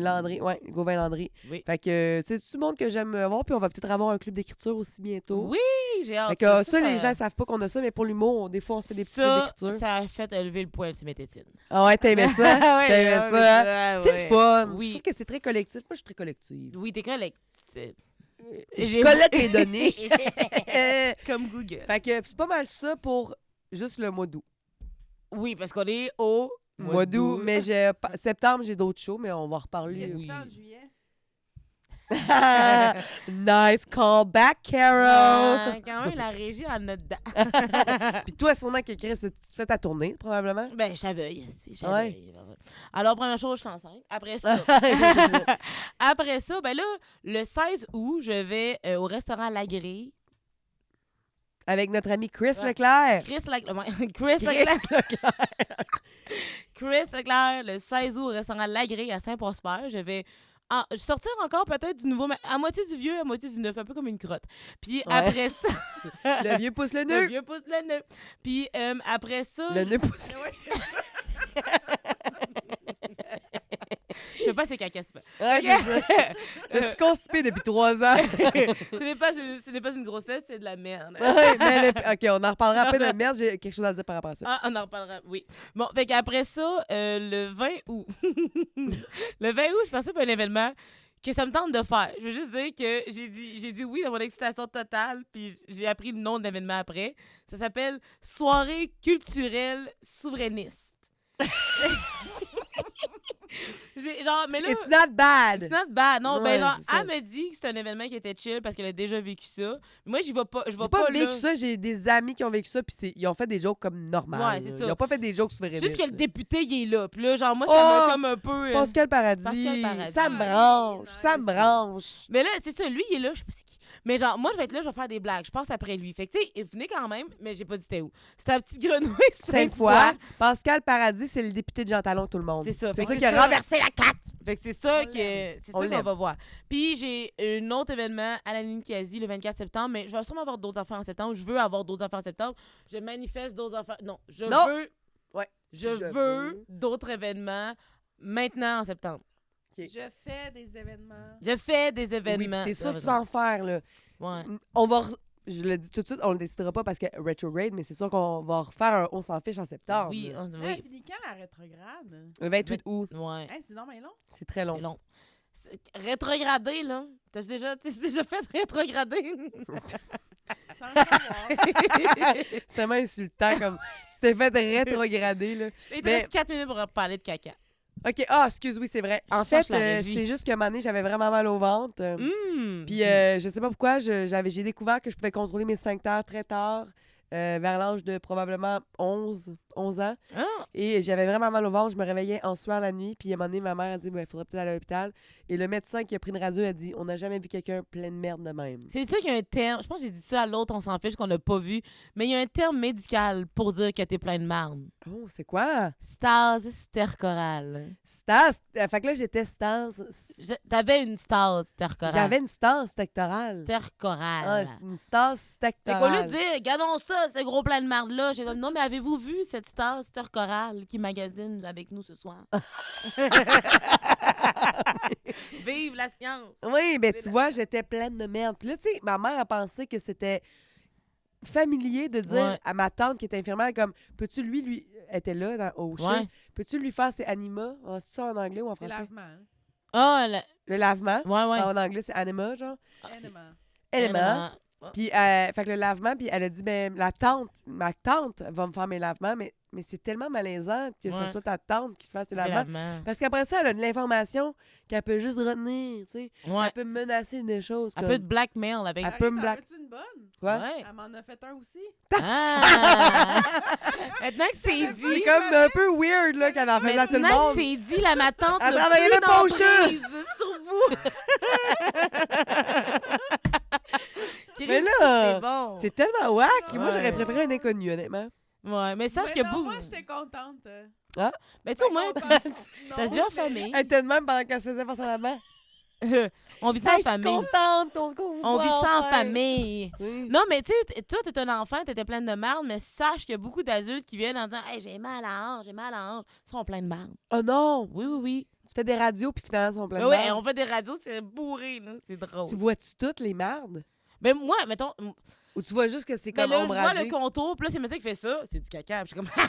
Landry. Ouais, Gauvin Landry. Oui. Fait que c'est tout le monde que j'aime voir. Puis on va peut-être avoir un club d'écriture aussi bientôt. Oui, j'ai hâte. Fait que ça, les gens savent pas qu'on a ça, mais pour l'humour, des fois, on se fait des petits clubs d'écriture. Ça a fait élever le poil sur mes tétines. Ah ouais, t'aimais ça? Ouais, T'aimais ouais, ça? ouais, C'est ouais. le fun. Oui. Je trouve que c'est très collectif. Moi, je suis très collective. Oui, t'es collectif. Je collecte les données. Comme Google. Fait que c'est pas mal ça pour juste le mois d'août. Oui, parce qu'on est au Mois d'août, mais septembre, j'ai d'autres shows, mais on va en reparler. Qu'est-ce que Oui. tu fais en juillet? Nice callback, Carol! Quand même, la régie en a dedans. Puis toi, sûrement que Chris, tu fais ta tournée, probablement. Ben, je savais, yes, je savais. Ouais. Alors, première chose, je suis enceinte. Après ça, après ça, ben là, le 16 août, je vais au restaurant La Grille. Avec notre ami Chris Ouais. Leclerc. Chris Leclerc, le 16 août, au restaurant La Grille à Saint-Prosper. Je vais sortir encore peut-être du nouveau, mais à moitié du vieux, à moitié du neuf, un peu comme une crotte. Puis Ouais. après ça, Le vieux pousse le le nœud. vieux pousse le nœud. Puis après ça, Le nœud pousse le Ouais, c'est ça. je sais pas c'est caca, c'est pas. Ouais, c'est ça. Je suis constipée depuis 3 ans. ce n'est pas une grossesse, c'est de la merde. Ouais, mais OK, on en reparlera après de merde. J'ai quelque chose à dire par rapport à ça. Ah, on en reparlera, oui. Bon, fait qu'après ça, le 20 août, le 20 août, je pensais à un événement que ça me tente de faire. Je veux juste dire que j'ai dit oui dans mon excitation totale, puis j'ai appris le nom de l'événement après. Ça s'appelle Soirée culturelle souverainiste. Genre, mais là... It's not bad. It's not bad. Non, Ouais, ben genre, c'est ça. elle me dit que c'est un événement qui était chill parce qu'elle a déjà vécu ça. Mais moi, j'y vais pas. Je vais J'ai pas là. vécu ça, j'ai des amis qui ont vécu ça, puis ils ont fait des jokes comme normal. Ouais, c'est là. ça. Ils ont pas fait des jokes souverainistes. Juste que le là. député, il est là. Puis là, genre, moi, ça Oh! m'a comme un peu... Pascal Paradis. Pascal Paradis. Ça me branche, ça me branche. Mais là, c'est ça, lui, il est là, je sais pas c'est qui. Mais genre, moi, je vais être là, je vais faire des blagues. Je passe après lui. Fait que, tu sais, il venait quand même, mais j'ai pas dit c'était où. C'était la petite grenouille Sainte-Foy. Pascal Paradis, c'est le député de Jean Talon, tout le monde. C'est ça. C'est Fait ça que qui a c'est ça. renversé la carte. Fait que c'est ça On que l'aime. c'est On ça qu'on l'aime. va voir. Puis j'ai un autre événement à la ligne quasi le 24 septembre, mais je vais sûrement avoir d'autres affaires en septembre. Je veux avoir d'autres affaires en septembre. Je manifeste d'autres affaires. Non, je Non. veux. Ouais. Je Je veux veux. d'autres événements maintenant en septembre. Je fais des événements. Je fais des Oui, puis événements. c'est sûr que tu vas en faire, là. Ouais. On va... Je le dis tout de suite, on le décidera pas parce que retrograde, mais c'est sûr qu'on va refaire un On s'en fiche en septembre. Oui, là. Elle oui. finit quand la rétrograde? Le 28 août. Ouais. Hey, c'est normal long. C'est très long. C'est long. Rétrogradé, là. T'as déjà fait rétrograder? Sans le savoir. C'est tellement insultant comme tu t'es fait rétrograder, là. Il te Mais- reste 4 minutes pour parler de caca. OK, excuse, oui, c'est vrai. En Je cherche fait, la régie. c'est juste que un moment donné, j'avais vraiment mal au ventre. Puis je sais pas pourquoi, j'ai découvert que je pouvais contrôler mes sphincters très tard, vers l'âge de probablement 11 ans. Ah! Et j'avais vraiment mal au ventre. Je me réveillais en sueur la nuit. Puis à un moment donné, ma mère a dit il faudrait peut-être aller à l'hôpital. Et le médecin qui a pris une radio a dit on n'a jamais vu quelqu'un plein de merde de même. C'est ça qu'il y a un terme. Je pense que j'ai dit ça à l'autre, on s'en fiche, qu'on n'a pas vu. Mais il y a un terme médical pour dire que t'es plein de marde. Oh, c'est quoi Stase stercorale. Stase. Fait que là, j'étais stase. T'avais une stase stercorale. J'avais une stase stectorale. Stercorale. Une stase Fait qu'au lieu stectorale. de dire, regardons ça, ce gros plein de marde-là, j'ai comme, non, mais avez-vous vu cette stase stercorale qui magasine avec nous ce soir? Vive la science! Oui, ben tu vois, j'étais pleine de merde. Puis là, tu sais, ma mère a pensé que c'était familier de dire Ouais. à ma tante qui était infirmière, comme, peux-tu lui, elle était là au chien, Ouais. peux-tu lui faire ses anima? C'est ça en anglais ou en C'est français? lavement. Hein? Ah, Le lavement. ouais, ouais. En anglais, c'est anima, genre. Ah, c'est- Élément. Élément. Puis, fait que le lavement, puis elle a dit, ben, ma tante va me faire mes lavements, mais c'est tellement malaisant que Ouais. ce soit ta tante qui te fasse ses C'est lavements. lavement. Parce qu'après ça, elle a de l'information qu'elle peut juste retenir, tu sais. Ouais. Elle peut me menacer des choses Un comme... peu de blackmail avec. Elle peut me T'en black- veux-tu une bonne? Quoi? Ouais. Elle m'en a fait un aussi. Ah! Maintenant que c'est C'est dit. comme un peu weird, là, qu'elle en faisait à tout le Maintenant que monde. c'est dit, la ma tante Elle n'a travaillait plus même pas au d'emprise sur vous. Mais Christ, là, c'est bon. c'est tellement wack. Moi, Ouais. j'aurais préféré un inconnu, honnêtement. Ouais, mais sache Mais qu'il y a non, beaucoup. moi, j'étais contente. Mais tu sais, au moins, Contente. ça se vit en famille. Elle était de même pendant qu'elle se faisait faire son lavement. On vit ça en Hey, je suis famille. contente qu'on se On voit vit ça en enfin. famille. Tu sais. Non, mais tu sais, toi, t'es un enfant, t'étais pleine de merde, mais sache qu'il y a beaucoup d'adultes qui viennent en disant Hey, j'ai mal à la hanche, j'ai mal à la hanche. Ils sont pleins de merde. Oh non! Oui, oui, oui. Tu fais des radios, puis finalement, ils sont pleins de Ouais, marde. on fait des radios, c'est bourré, là. C'est drôle. Tu vois-tu toutes les mardes? Mais moi, mettons. Ou tu vois juste que c'est Mais comme là, je vois ombragé? le contour, puis là, c'est le médecin qui fait ça, c'est du caca. Puis je suis comme,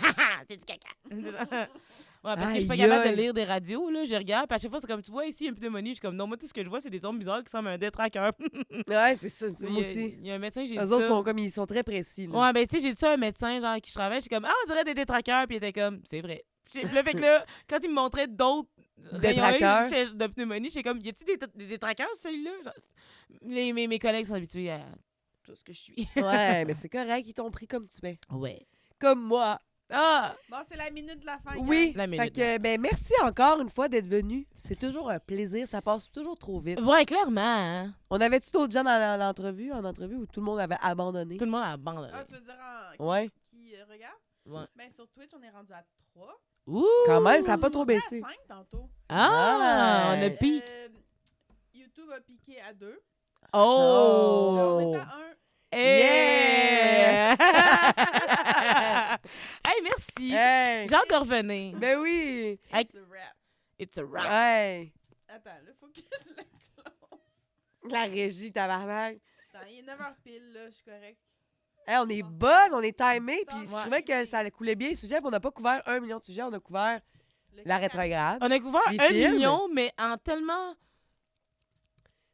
c'est du caca. Ouais, parce que je suis pas Aïe, capable de aïe. lire des radios, là. Je regarde, puis à chaque fois, c'est comme, tu vois ici, une pneumonie. Je suis comme, non, moi, tout ce que je vois, c'est des ondes bizarres qui semblent un détraqueur. Ouais, c'est ça. Il Moi y a- aussi. Il y a un médecin, j'ai dit Eux ça. autres ils sont très précis. Là. Ouais, ben, tu sais, j'ai dit ça à un médecin, genre, qui je travaille. Je suis comme, on dirait des détraqueurs, puis il était comme, c'est vrai. Puis là, fait que là, quand il me montrait d'autres Détraqueurs. rayons de pneumonie, j'étais comme, y a-t-il des détraqueurs, celui-là? Genre, mes collègues sont habitués à tout ce que je suis. Ouais, mais c'est correct, ils t'ont pris comme tu es. Ouais. Comme moi. Ah! Bon, c'est la minute de la fin. Oui. La Fait minute, que, ben, merci encore une fois d'être venu. C'est toujours un plaisir. Ça passe toujours trop vite. Ouais, clairement, hein. On avait-tu d'autres gens dans l'entrevue, en entrevue, où tout le monde avait abandonné? Tout le monde a abandonné. Ah, tu veux dire qui, Ouais. qui regarde? Ouais. Ben, sur Twitch, on est rendu à 3. Ouh! Quand même, ça n'a pas trop On était baissé. à 5 tantôt. Ah! On a Ouais. piqué. YouTube a piqué à 2. Oh! On est à 1. Yeah! Hey, merci! Hey! J'ai hâte de revenir. Ben oui! Hey. It's a wrap. It's a wrap. Hey! Attends, là, faut que je la close. La régie, tabarnak. Attends, il est 9h pile, là, je suis correct. Hey, on est bonne, on est timé, puis je Ouais. trouvais que ça coulait bien les sujets, puis on n'a pas couvert 1 million de sujets, on a couvert Le la caca. rétrograde. On a couvert Les 1 films. million, mais en tellement...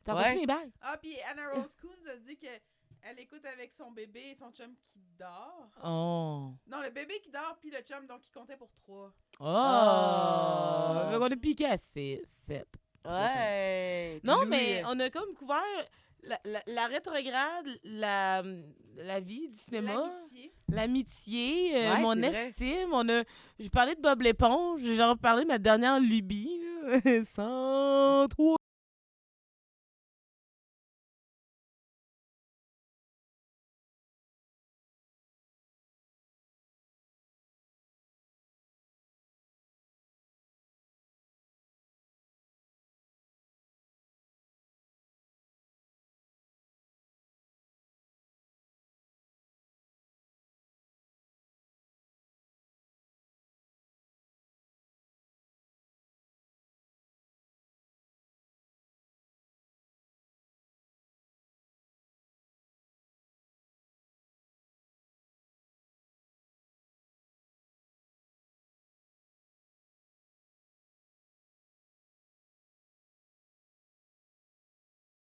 T'as Ouais. entendu mes bagues? Ah, puis Anna Rose Coons a dit qu'elle écoute avec son bébé et son chum qui dort. Oh. Non, le bébé qui dort, puis le chum, donc il comptait pour 3. Oh. Oh. Fait qu'on a piqué à 6, 7. Ouais! Non, Puis Louis, mais on a comme couvert la rétrograde, la vie du cinéma, L'amitié. l'amitié, Ouais, mon c'est vrai. estime. J'ai parlé de Bob l'éponge, j'ai genre parlé de ma dernière lubie, là. 103